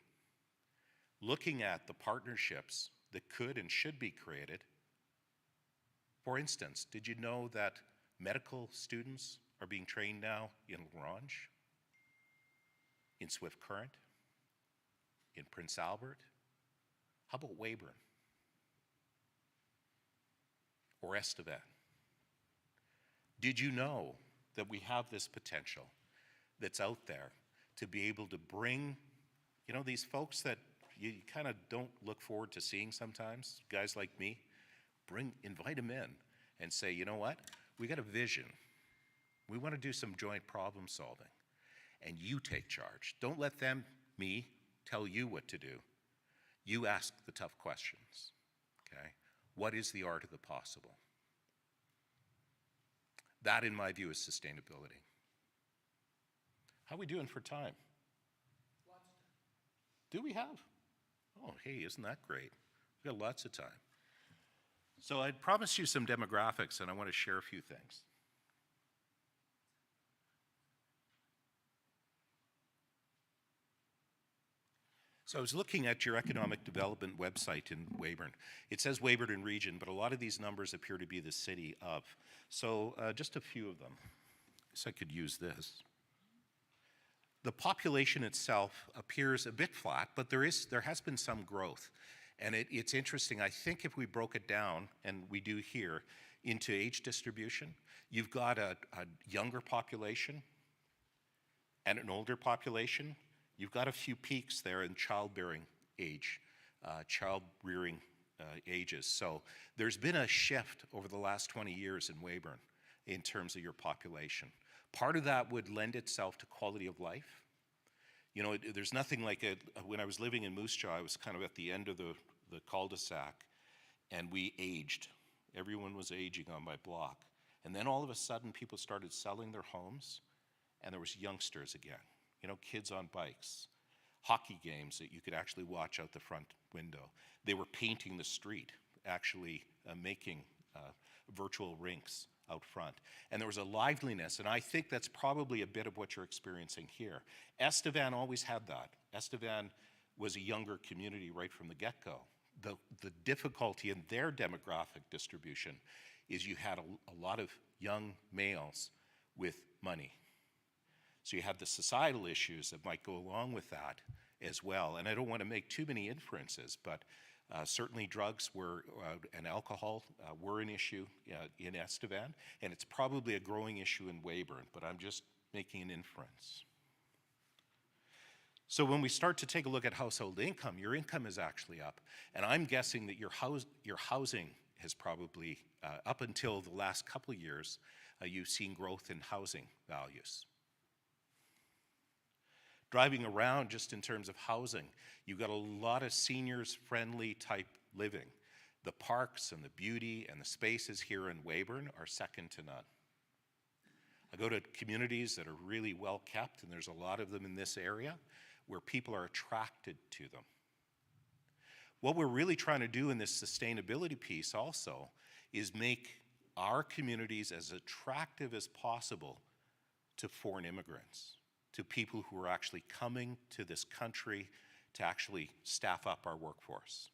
looking at the partnerships that could and should be created. For instance, did you know that medical students are being trained now in L'Orange, in Swift Current, in Prince Albert? How about Weyburn or Estevan? Did you know that we have this potential that's out there to be able to bring, these folks that you kind of don't look forward to seeing sometimes, guys like me, invite them in and say, you know what, we got a vision. We want to do some joint problem solving, and you take charge. Don't let me, tell you what to do. You ask the tough questions, okay? What is the art of the possible? That, in my view, is sustainability. How are we doing for time? Lots of time. Do we have? Oh, hey, isn't that great? We've got lots of time. So I promised you some demographics, and I want to share a few things. So I was looking at your economic development website in Weyburn. It says Weyburn and region, but a lot of these numbers appear to be the city of. So just a few of them. I guess I could use this. The population itself appears a bit flat, but there has been some growth. And it's interesting, I think if we broke it down, and we do here, into age distribution, you've got a younger population and an older population. You've got a few peaks there in childbearing age, child-rearing ages. So there's been a shift over the last 20 years in Weyburn in terms of your population. Part of that would lend itself to quality of life. There's nothing like when I was living in Moose Jaw, I was kind of at the end of the cul-de-sac, and we aged. Everyone was aging on my block. And then all of a sudden, people started selling their homes, and there was youngsters again. Kids on bikes, hockey games that you could actually watch out the front window. They were painting the street, actually making virtual rinks out front. And there was a liveliness, and I think that's probably a bit of what you're experiencing here. Estevan always had that. Estevan was a younger community right from the get-go. The difficulty in their demographic distribution is you had a lot of young males with money. So you have the societal issues that might go along with that as well. And I don't want to make too many inferences, but certainly drugs and alcohol were an issue in Estevan, and it's probably a growing issue in Weyburn, but I'm just making an inference. So when we start to take a look at household income, your income is actually up, and I'm guessing that your housing has probably, up until the last couple of years, you've seen growth in housing values. Driving around just in terms of housing, you've got a lot of seniors-friendly type living. The parks and the beauty and the spaces here in Weyburn are second to none. I go to communities that are really well kept, and there's a lot of them in this area, where people are attracted to them. What we're really trying to do in this sustainability piece also is make our communities as attractive as possible to foreign immigrants, to people who are actually coming to this country to actually staff up our workforce.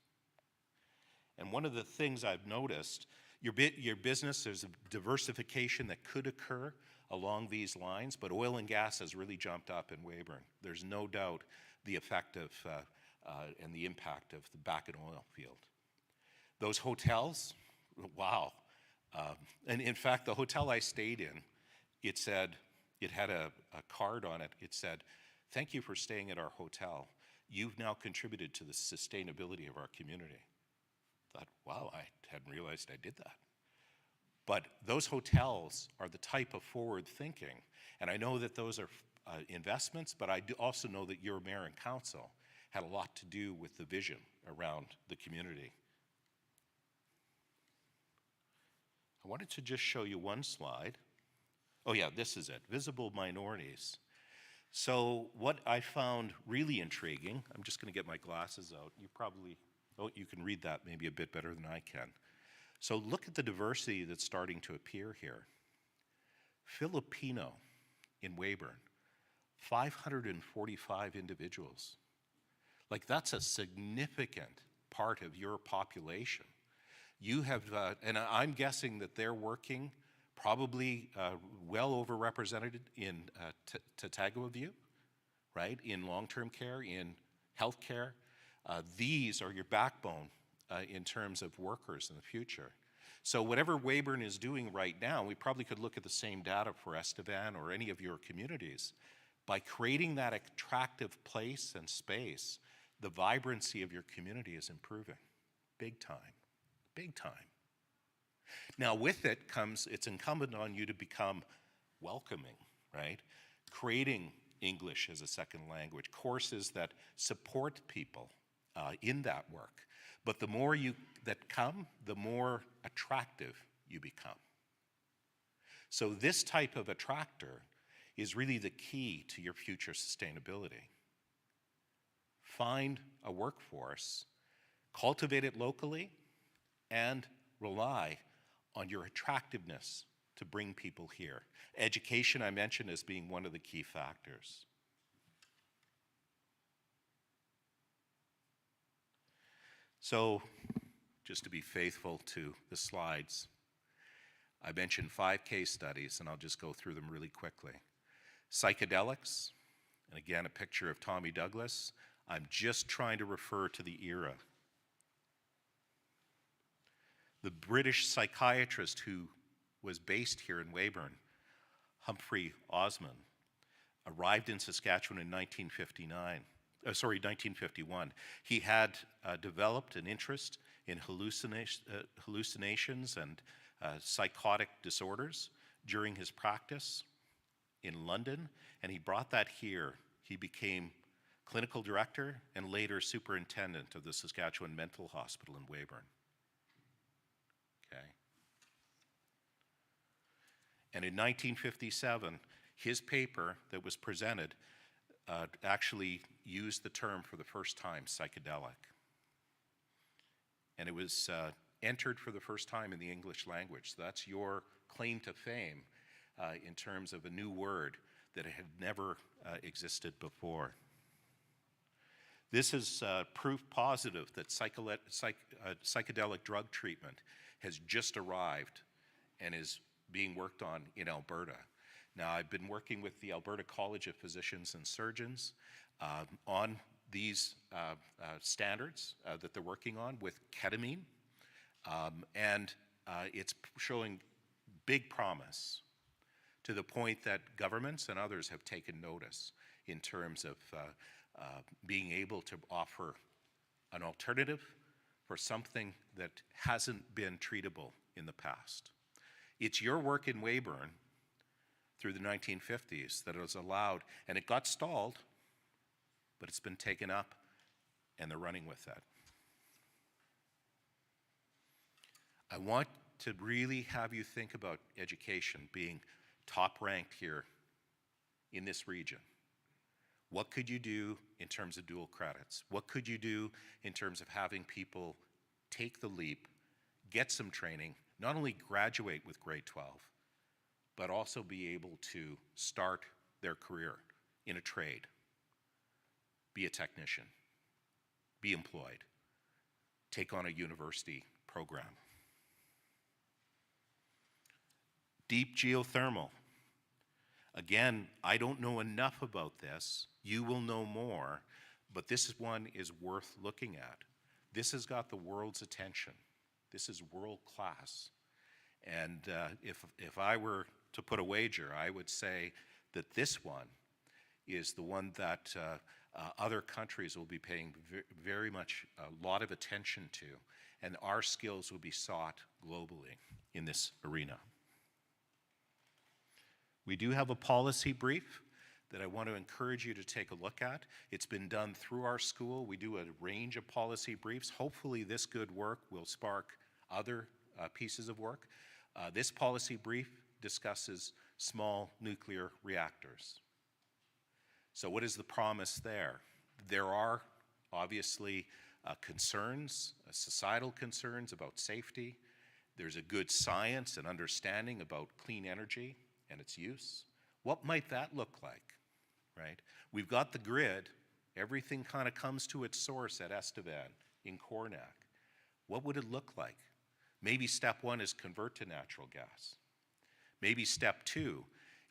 And one of the things I've noticed, your business, there's a diversification that could occur along these lines, but oil and gas has really jumped up in Weyburn. There's no doubt the effect of and the impact of the Bakken oil field. Those hotels, wow. And in fact, the hotel I stayed in, it said, it had a card on it. It said, "Thank you for staying at our hotel. You've now contributed to the sustainability of our community." I thought, wow, I hadn't realized I did that. But those hotels are the type of forward thinking. And I know that those are investments, but I do also know that your mayor and council had a lot to do with the vision around the community. I wanted to just show you one slide. Oh yeah, this is it, visible minorities. So what I found really intriguing, I'm just gonna get my glasses out. You can read that maybe a bit better than I can. So look at the diversity that's starting to appear here. Filipino in Weyburn, 545 individuals. Like, that's a significant part of your population. You have, and I'm guessing that they're working probably well overrepresented in Tatagawa View, right? In long-term care, in healthcare. These are your backbone in terms of workers in the future. So whatever Weyburn is doing right now, we probably could look at the same data for Estevan or any of your communities. By creating that attractive place and space, the vibrancy of your community is improving. Big time, big time. Now with it comes, it's incumbent on you to become welcoming, right? Creating English as a second language, courses that support people in that work. But the more that come, the more attractive you become. So this type of attractor is really the key to your future sustainability. Find a workforce, cultivate it locally, and rely on your attractiveness to bring people here. Education, I mentioned, as being one of the key factors. So, just to be faithful to the slides, I mentioned 5 case studies, and I'll just go through them really quickly. Psychedelics, and again, a picture of Tommy Douglas. I'm just trying to refer to the era. The British psychiatrist who was based here in Weyburn, Humphrey Osmond, arrived in Saskatchewan in 1951. He had developed an interest in hallucinations and psychotic disorders during his practice in London, and he brought that here. He became clinical director and later superintendent of the Saskatchewan Mental Hospital in Weyburn. Okay. And in 1957, his paper that was presented actually used the term for the first time, psychedelic. And it was entered for the first time in the English language. So that's your claim to fame in terms of a new word that had never existed before. This is proof positive that psychedelic drug treatment has just arrived and is being worked on in Alberta. Now, I've been working with the Alberta College of Physicians and Surgeons on these standards that they're working on with ketamine, and it's showing big promise to the point that governments and others have taken notice in terms of being able to offer an alternative for something that hasn't been treatable in the past. It's your work in Weyburn through the 1950s that has allowed, and it got stalled, but it's been taken up and they're running with that. I want to really have you think about education being top ranked here in this region. What could you do in terms of dual credits? What could you do in terms of having people take the leap, get some training, not only graduate with grade 12, but also be able to start their career in a trade, be a technician, be employed, take on a university program. Deep geothermal. Again, I don't know enough about this. You will know more, but this one is worth looking at. This has got the world's attention. This is world class. And if I were to put a wager, I would say that this one is the one that other countries will be paying very much a lot of attention to, and our skills will be sought globally in this arena. We do have a policy brief that I want to encourage you to take a look at. It's been done through our school. We do a range of policy briefs. Hopefully this good work will spark other pieces of work. This policy brief discusses small nuclear reactors. So what is the promise there? There are obviously concerns, societal concerns about safety. There's a good science and understanding about clean energy and its use. What might that look like, right? We've got the grid. Everything kind of comes to its source at Estevan in Cornac. What would it look like? Maybe step one is convert to natural gas. Maybe step two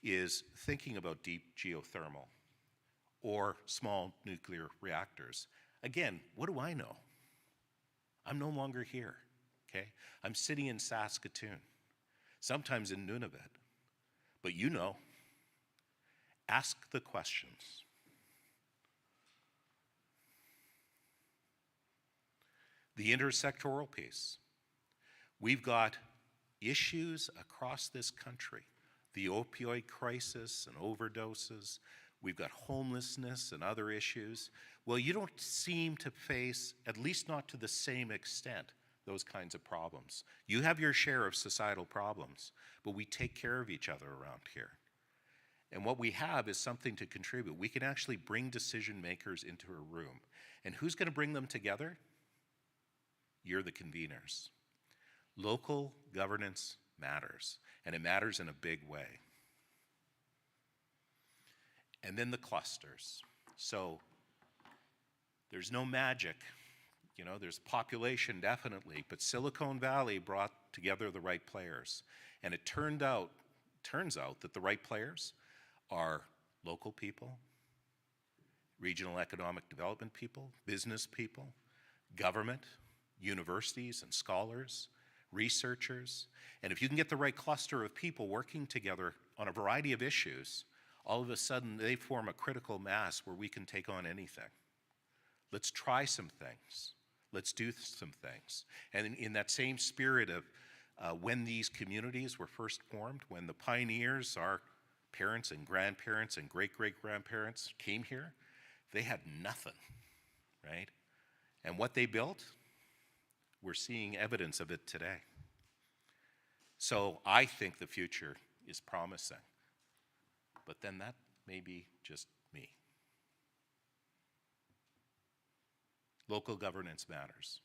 is thinking about deep geothermal or small nuclear reactors. Again, what do I know? I'm no longer here, okay? I'm sitting in Saskatoon, sometimes in Nunavut. But you know, ask the questions. The intersectoral piece. We've got issues across this country. The opioid crisis and overdoses. We've got homelessness and other issues. Well, you don't seem to face, at least not to the same extent, those kinds of problems. You have your share of societal problems, but we take care of each other around here. And what we have is something to contribute. We can actually bring decision makers into a room. And who's going to bring them together? You're the conveners. Local governance matters, and it matters in a big way. And then the clusters. So there's no magic. You know, there's population definitely, but Silicon Valley brought together the right players. And it turns out that the right players are local people, regional economic development people, business people, government, universities and scholars, researchers. And if you can get the right cluster of people working together on a variety of issues, all of a sudden they form a critical mass where we can take on anything. Let's try some things. Let's do some things. And in that same spirit of when these communities were first formed, when the pioneers, our parents and grandparents and great-great-grandparents came here, they had nothing, right? And what they built, we're seeing evidence of it today. So I think the future is promising. But then that may be just me. Local governance matters.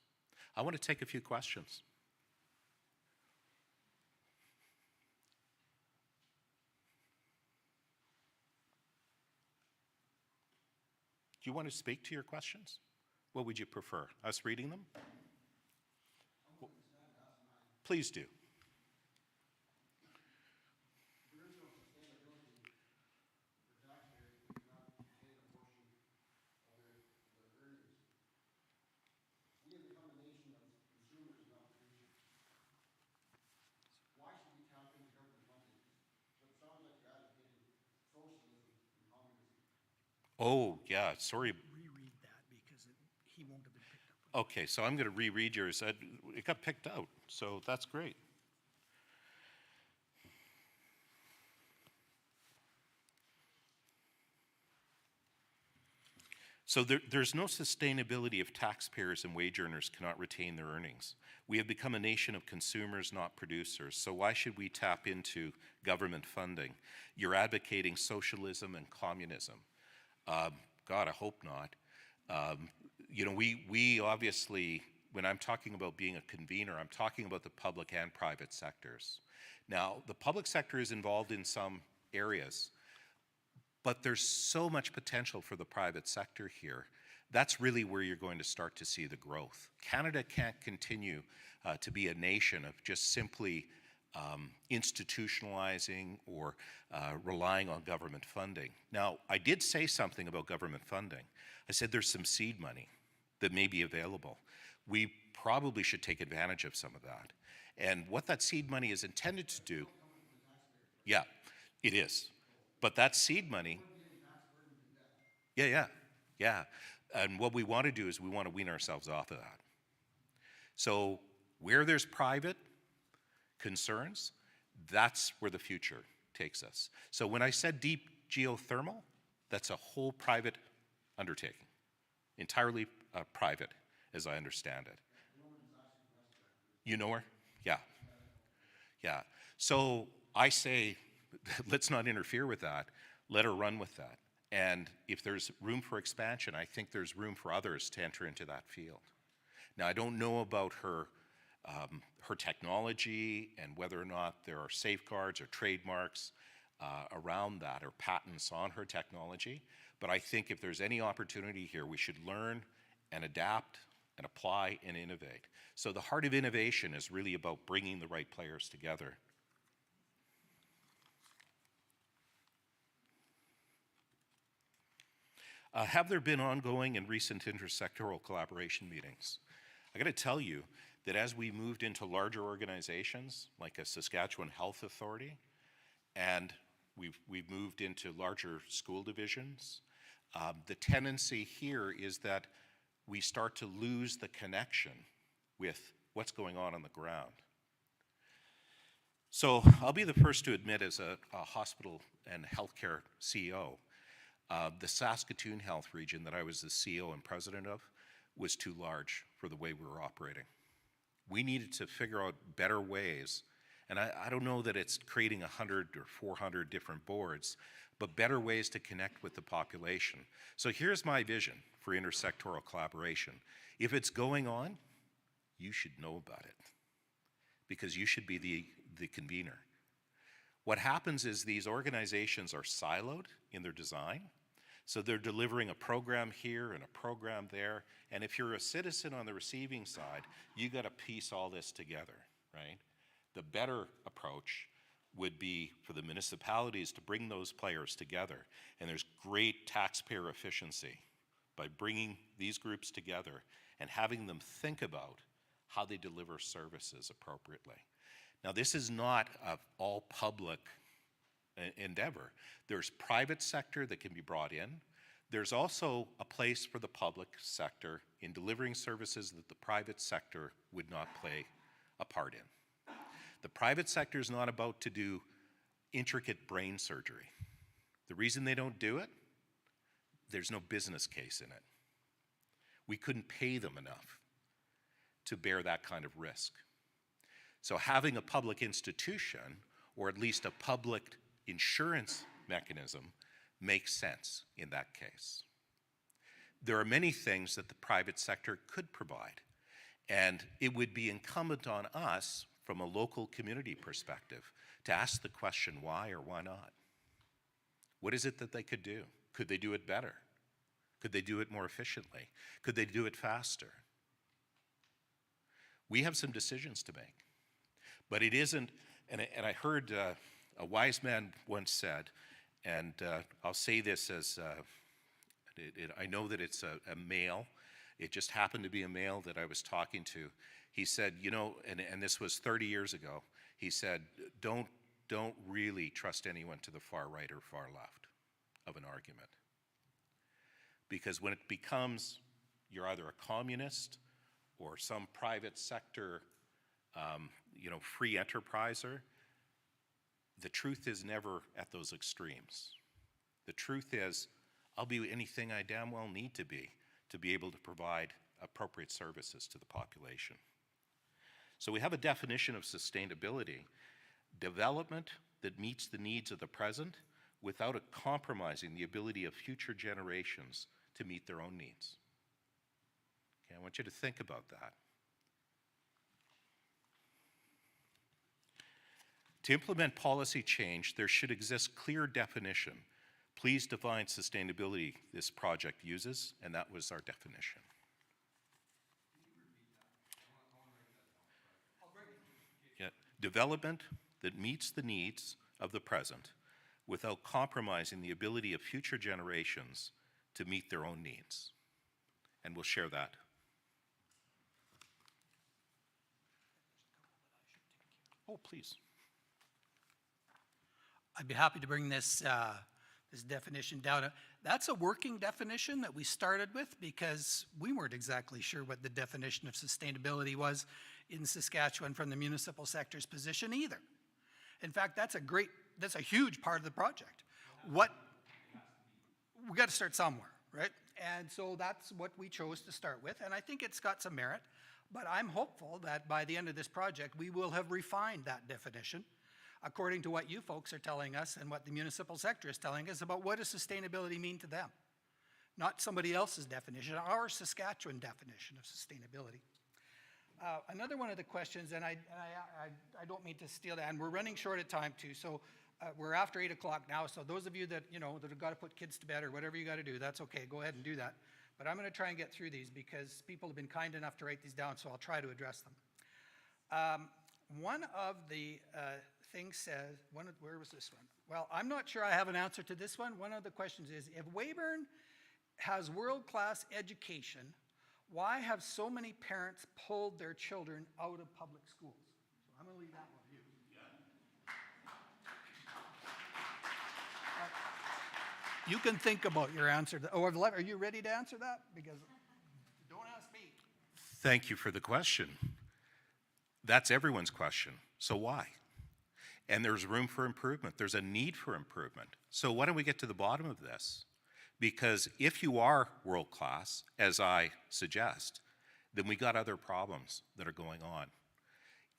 I want to take a few questions. Do you want to speak to your questions? What would you prefer? Us reading them? Please do. Oh, yeah, sorry. Reread that because he won't have been picked up. Okay, so I'm going to reread yours. It got picked out, so that's great. So there's no sustainability if taxpayers and wage earners cannot retain their earnings. We have become a nation of consumers, not producers. So why should we tap into government funding? You're advocating socialism and communism. God, I hope not. You know, we obviously, when I'm talking about being a convener, I'm talking about the public and private sectors. Now, the public sector is involved in some areas, but there's so much potential for the private sector here. That's really where you're going to start to see the growth. Canada can't continue to be a nation of just simply institutionalizing or relying on government funding. Now, I did say something about government funding. I said there's some seed money that may be available. We probably should take advantage of some of that. And what that seed money is intended to do, yeah, it is. But that seed money, yeah. And what we want to do is we want to wean ourselves off of that. So where there's private concerns, that's where the future takes us. So when I said deep geothermal, that's a whole private undertaking, entirely private, as I understand it. You know her? Yeah. Yeah. So I say, let's not interfere with that. Let her run with that. And if there's room for expansion, I think there's room for others to enter into that field. Now, I don't know about her technology and whether or not there are safeguards or trademarks around that or patents on her technology, but I think if there's any opportunity here, we should learn and adapt and apply and innovate. So the heart of innovation is really about bringing the right players together. Have there been ongoing and recent intersectoral collaboration meetings? I got to tell you that as we moved into larger organizations, like a Saskatchewan Health Authority, and we've moved into larger school divisions, the tendency here is that we start to lose the connection with what's going on the ground. So I'll be the first to admit, as a hospital and healthcare CEO, the Saskatoon Health region that I was the CEO and president of was too large for the way we were operating. We needed to figure out better ways, and I don't know that it's creating 100 or 400 different boards, but better ways to connect with the population. So here's my vision for intersectoral collaboration. If it's going on, you should know about it, because you should be the convener. What happens is these organizations are siloed in their design. So they're delivering a program here and a program there. And if you're a citizen on the receiving side, you got to piece all this together, right? The better approach would be for the municipalities to bring those players together. And there's great taxpayer efficiency by bringing these groups together and having them think about how they deliver services appropriately. Now, this is not an all-public endeavor. There's private sector that can be brought in. There's also a place for the public sector in delivering services that the private sector would not play a part in. The private sector is not about to do intricate brain surgery. The reason they don't do it, there's no business case in it. We couldn't pay them enough to bear that kind of risk. So having a public institution, or at least a public insurance mechanism, makes sense in that case. There are many things that the private sector could provide, and it would be incumbent on us, from a local community perspective, to ask the question why or why not. What is it that they could do? Could they do it better? Could they do it more efficiently? Could they do it faster? We have some decisions to make. But it isn't, and I heard a wise man once said, and I'll say this as, I know that it's a male, it just happened to be a male that I was talking to. He said, you know, and this was 30 years ago, he said, don't really trust anyone to the far right or far left of an argument. Because when it becomes, you're either a communist or some private sector free enterpriser, the truth is never at those extremes. The truth is, I'll be anything I damn well need to be able to provide appropriate services to the population. So we have a definition of sustainability: development that meets the needs of the present without compromising the ability of future generations to meet their own needs. Okay, I want you to think about that. To implement policy change, there should exist clear definition. Please define sustainability this project uses, and that was our definition. Yeah, development that meets the needs of the present without compromising the ability of future generations to meet their own needs. And we'll share that. Oh, please. I'd be happy to bring this, this definition down. That's a working definition that we started with because we weren't exactly sure what the definition of sustainability was in Saskatchewan from the municipal sector's position either. In fact, that's a huge part of the project. We got to start somewhere, right? And so that's what we chose to start with, and I think it's got some merit, but I'm hopeful that by the end of this project, we will have refined that definition according to what you folks are telling us and what the municipal sector is telling us about what does sustainability mean to them. Not somebody else's definition, our Saskatchewan definition of sustainability. Another one of the questions, and I don't mean to steal that, and we're running short of time too, so we're after 8 o'clock now, so those of you that, that have got to put kids to bed or whatever you got to do, that's okay, go ahead and do that. But I'm going to try and get through these because people have been kind enough to write these down, so I'll try to address them. One of the things says, where was this one? Well, I'm not sure I have an answer to this one. One of the questions is, if Weyburn has world-class education, why have so many parents pulled their children out of public schools? So I'm going to leave that one to you. You can think about your answer. Are you ready to answer that? Because don't ask me. Thank you for the question. That's everyone's question. So why? And there's room for improvement. There's a need for improvement. So why don't we get to the bottom of this? Because if you are world class, as I suggest, then we got other problems that are going on.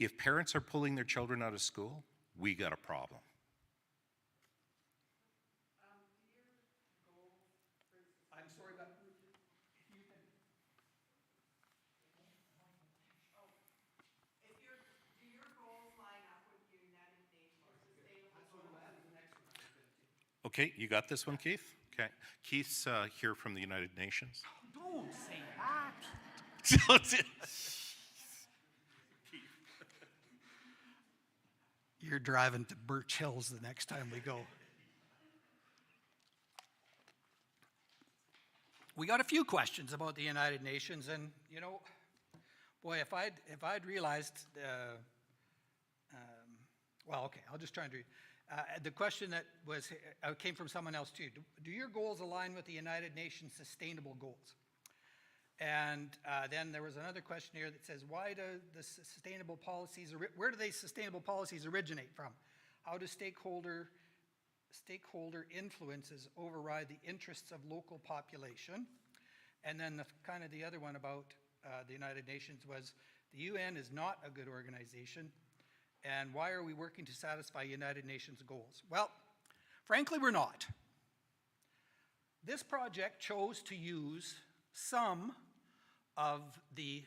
If parents are pulling their children out of school, we got a problem. I'm sorry, but if you can. Do your goals line up with the United Nations Sustainable Goals? Okay, you got this one, Keith? Okay. Keith's here from the United Nations. Don't say that. You're driving to Birch Hills the next time we go. We got a few questions about the United Nations, and boy, if I'd realized, well, okay, I'll just try and read. The question that came from someone else too. Do your goals align with the United Nations Sustainable Goals? And then there was another question here that says, why do the sustainable policies, where do these sustainable policies originate from? How do stakeholder influences override the interests of local population? And then the other one about the United Nations was, the UN is not a good organization, and why are we working to satisfy United Nations goals? Well, frankly, we're not. This project chose to use some of the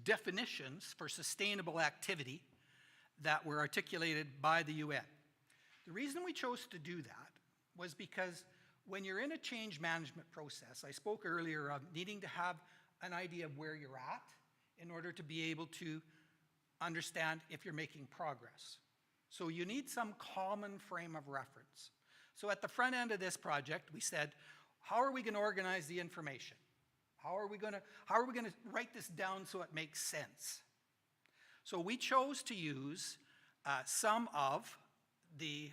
definitions for sustainable activity that were articulated by the UN. The reason we chose to do that was because when you're in a change management process, I spoke earlier of needing to have an idea of where you're at in order to be able to understand if you're making progress. So you need some common frame of reference. So at the front end of this project, we said, how are we going to organize the information? How are we going to write this down so it makes sense? So we chose to use some of the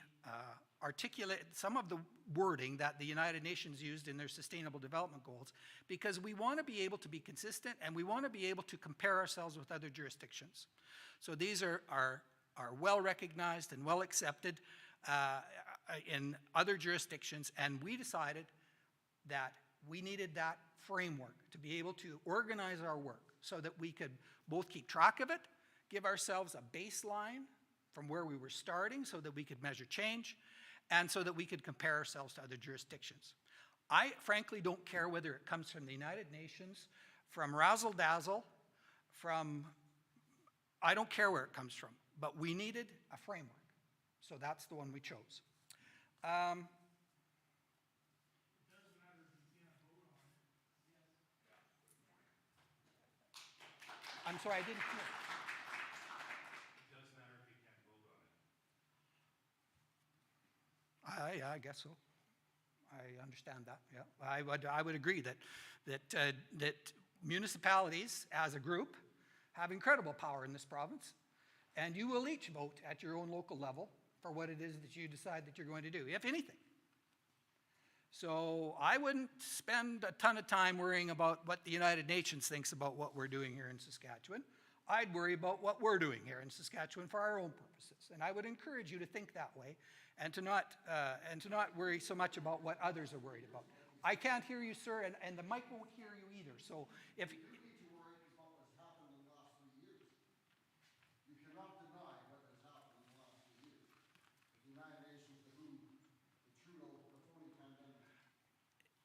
wording that the United Nations used in their Sustainable Development Goals, because we want to be able to be consistent and we want to be able to compare ourselves with other jurisdictions. So these are well recognized and well accepted in other jurisdictions, and we decided that we needed that framework to be able to organize our work so that we could both keep track of it, give ourselves a baseline from where we were starting so that we could measure change, and so that we could compare ourselves to other jurisdictions. I frankly don't care whether it comes from the United Nations, from Razzle Dazzle, I don't care where it comes from, but we needed a framework. So that's the one we chose. I'm sorry, I didn't hear. It does matter if you can't vote on it. I guess so. I understand that, yeah. I would agree that municipalities as a group have incredible power in this province, and you will each vote at your own local level for what it is that you decide that you're going to do, if anything. So I wouldn't spend a ton of time worrying about what the United Nations thinks about what we're doing here in Saskatchewan. I'd worry about what we're doing here in Saskatchewan for our own purposes. And I would encourage you to think that way and to not worry so much about what others are worried about. I can't hear you, sir, and the mic won't hear you either. So if... You need to worry about what's happened in the last 3 years. You cannot deny what has happened in the last 3 years. The United Nations, the WHO, the Trudeau, the phony pandemic.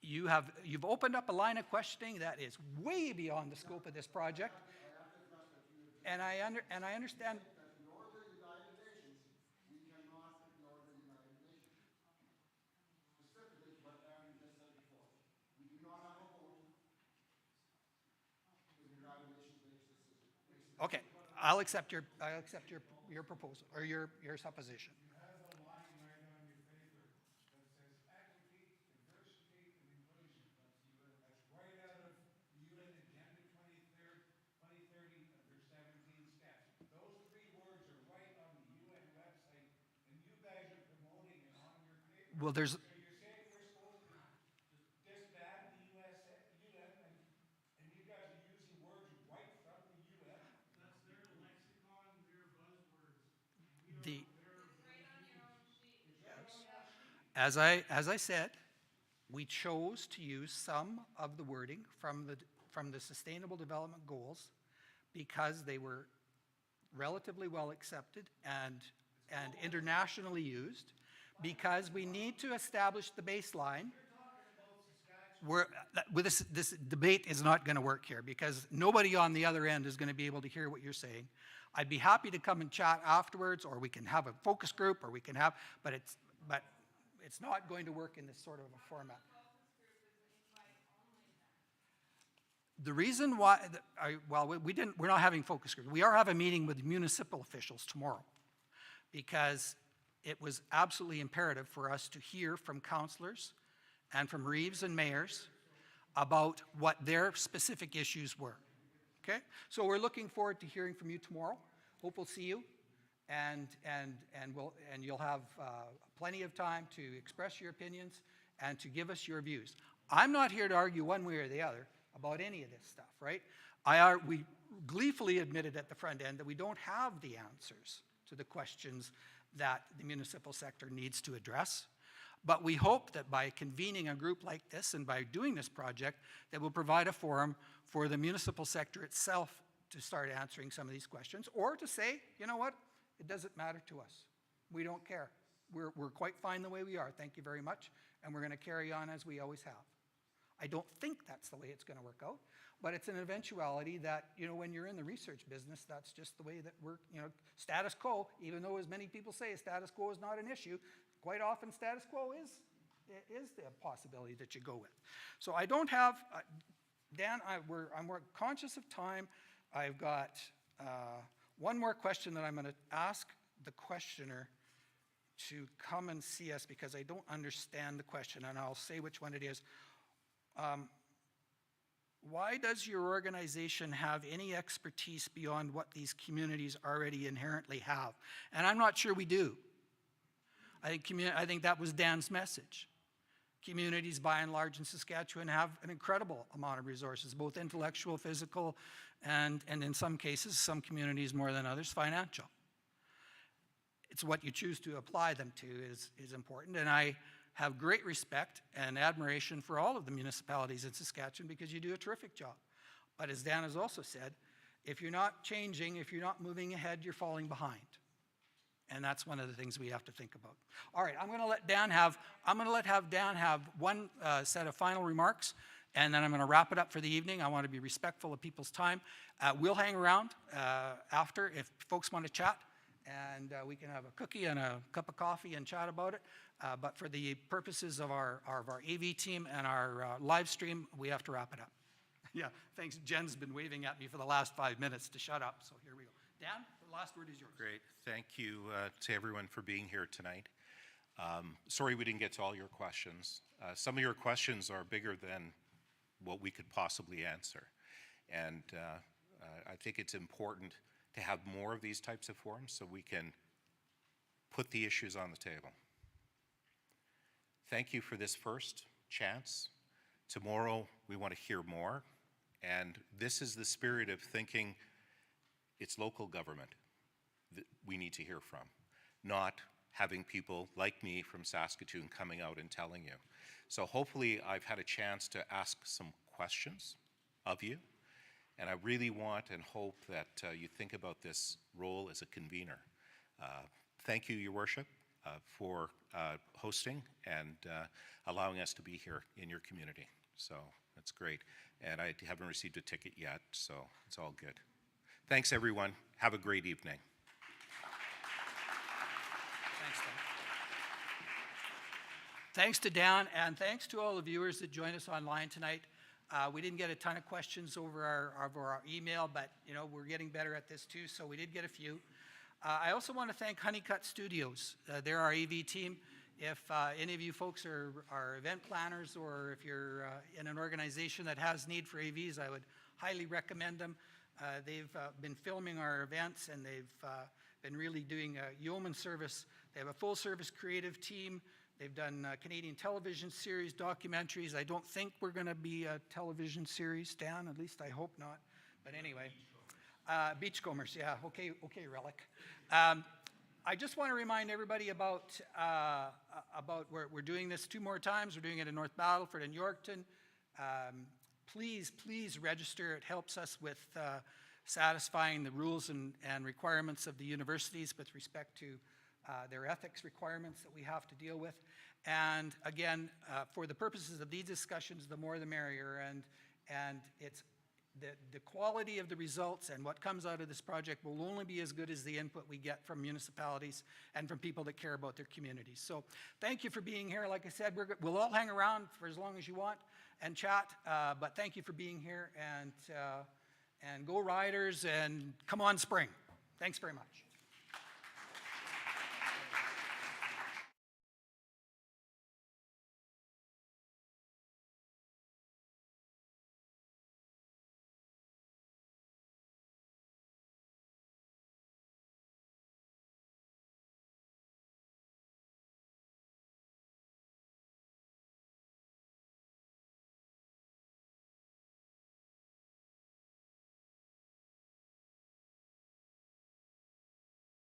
You've opened up a line of questioning that is way beyond the scope of this project. And I understand. Ignore the United Nations. We cannot ignore the United Nations. Specifically what Aaron just said before. We do not have a vote. The United Nations makes decisions. Okay, I'll accept your proposal or your supposition. You have a line right on your paper that says advocate diversity and inclusion. That's right out of the UN Agenda 2030 under 17 statute. Those 3 words are right on the UN website, and you guys are promoting it on your paper. Well, there's... So you're saying we're supposed to disband the UN, and you guys are using words right from the UN? That's their lexicon, their buzzwords. As I said, we chose to use some of the wording from the Sustainable Development Goals because they were relatively well accepted and internationally used, because we need to establish the baseline. This debate is not going to work here because nobody on the other end is going to be able to hear what you're saying. I'd be happy to come and chat afterwards, or we can have a focus group, or we can have, but it's not going to work in this sort of a format. The reason why, we're not having focus groups. We are having a meeting with municipal officials tomorrow because it was absolutely imperative for us to hear from councillors and from reeves and mayors about what their specific issues were. Okay? So we're looking forward to hearing from you tomorrow. Hope we'll see you. And you'll have plenty of time to express your opinions and to give us your views. I'm not here to argue one way or the other about any of this stuff, right? We gleefully admitted at the front end that we don't have the answers to the questions that the municipal sector needs to address. But we hope that by convening a group like this and by doing this project, that will provide a forum for the municipal sector itself to start answering some of these questions, or to say, you know what, it doesn't matter to us. We don't care. We're quite fine the way we are, thank you very much, and we're going to carry on as we always have. I don't think that's the way it's going to work out, but it's an eventuality that, you know, when you're in the research business, that's just the way that status quo, even though as many people say status quo is not an issue, quite often status quo is the possibility that you go with. So I don't have, Dan, I'm conscious of time. I've got one more question that I'm going to ask the questioner to come and see us because I don't understand the question, and I'll say which one it is. Why does your organization have any expertise beyond what these communities already inherently have? And I'm not sure we do. I think that was Dan's message. Communities, by and large, in Saskatchewan have an incredible amount of resources, both intellectual, physical, and in some cases, some communities more than others, financial. It's what you choose to apply them to is important, and I have great respect and admiration for all of the municipalities in Saskatchewan because you do a terrific job. But as Dan has also said, if you're not changing, if you're not moving ahead, you're falling behind. And that's one of the things we have to think about. All right, I'm going to let Dan have one set of final remarks, and then I'm going to wrap it up for the evening. I want to be respectful of people's time. We'll hang around after if folks want to chat, and we can have a cookie and a cup of coffee and chat about it. But for the purposes of our AV team and our live stream, we have to wrap it up. Yeah, thanks. Jen's been waving at me for the last 5 minutes to shut up, so here we go. Dan, the last word is yours. Great. Thank you to everyone for being here tonight. Sorry we didn't get to all your questions. Some of your questions are bigger than what we could possibly answer. And I think it's important to have more of these types of forums so we can put the issues on the table. Thank you for this first chance. Tomorrow we want to hear more. And this is the spirit of thinking it's local government that we need to hear from, not having people like me from Saskatoon coming out and telling you. So hopefully I've had a chance to ask some questions of you, and I really want and hope that you think about this role as a convener. Thank you, Your Worship, for hosting and allowing us to be here in your community. So that's great. And I haven't received a ticket yet, so it's all good. Thanks, everyone. Have a great evening. Thanks, Dan. Thanks to Dan, and thanks to all the viewers that joined us online tonight. We didn't get a ton of questions over our email, but we're getting better at this too, so we did get a few. I also want to thank Honeycutt Studios. They're our AV team. If any of you folks are event planners, or if you're in an organization that has need for AVs, I would highly recommend them. They've been filming our events, and they've been really doing a yeoman service. They have a full-service creative team. They've done Canadian television series, documentaries. I don't think we're going to be a television series, Dan. At least I hope not. But anyway, Beachcombers, yeah. Okay, Relic. I just want to remind everybody about we're doing this 2 more times. We're doing it in North Battleford and Yorkton. Please register. It helps us with satisfying the rules and requirements of the universities with respect to their ethics requirements that we have to deal with. And again, for the purposes of these discussions, the more the merrier. And it's the quality of the results and what comes out of this project will only be as good as the input we get from municipalities and from people that care about their communities. So thank you for being here. Like I said, we'll all hang around for as long as you want and chat, but thank you for being here, and go Riders, and come on Spring. Thanks very much.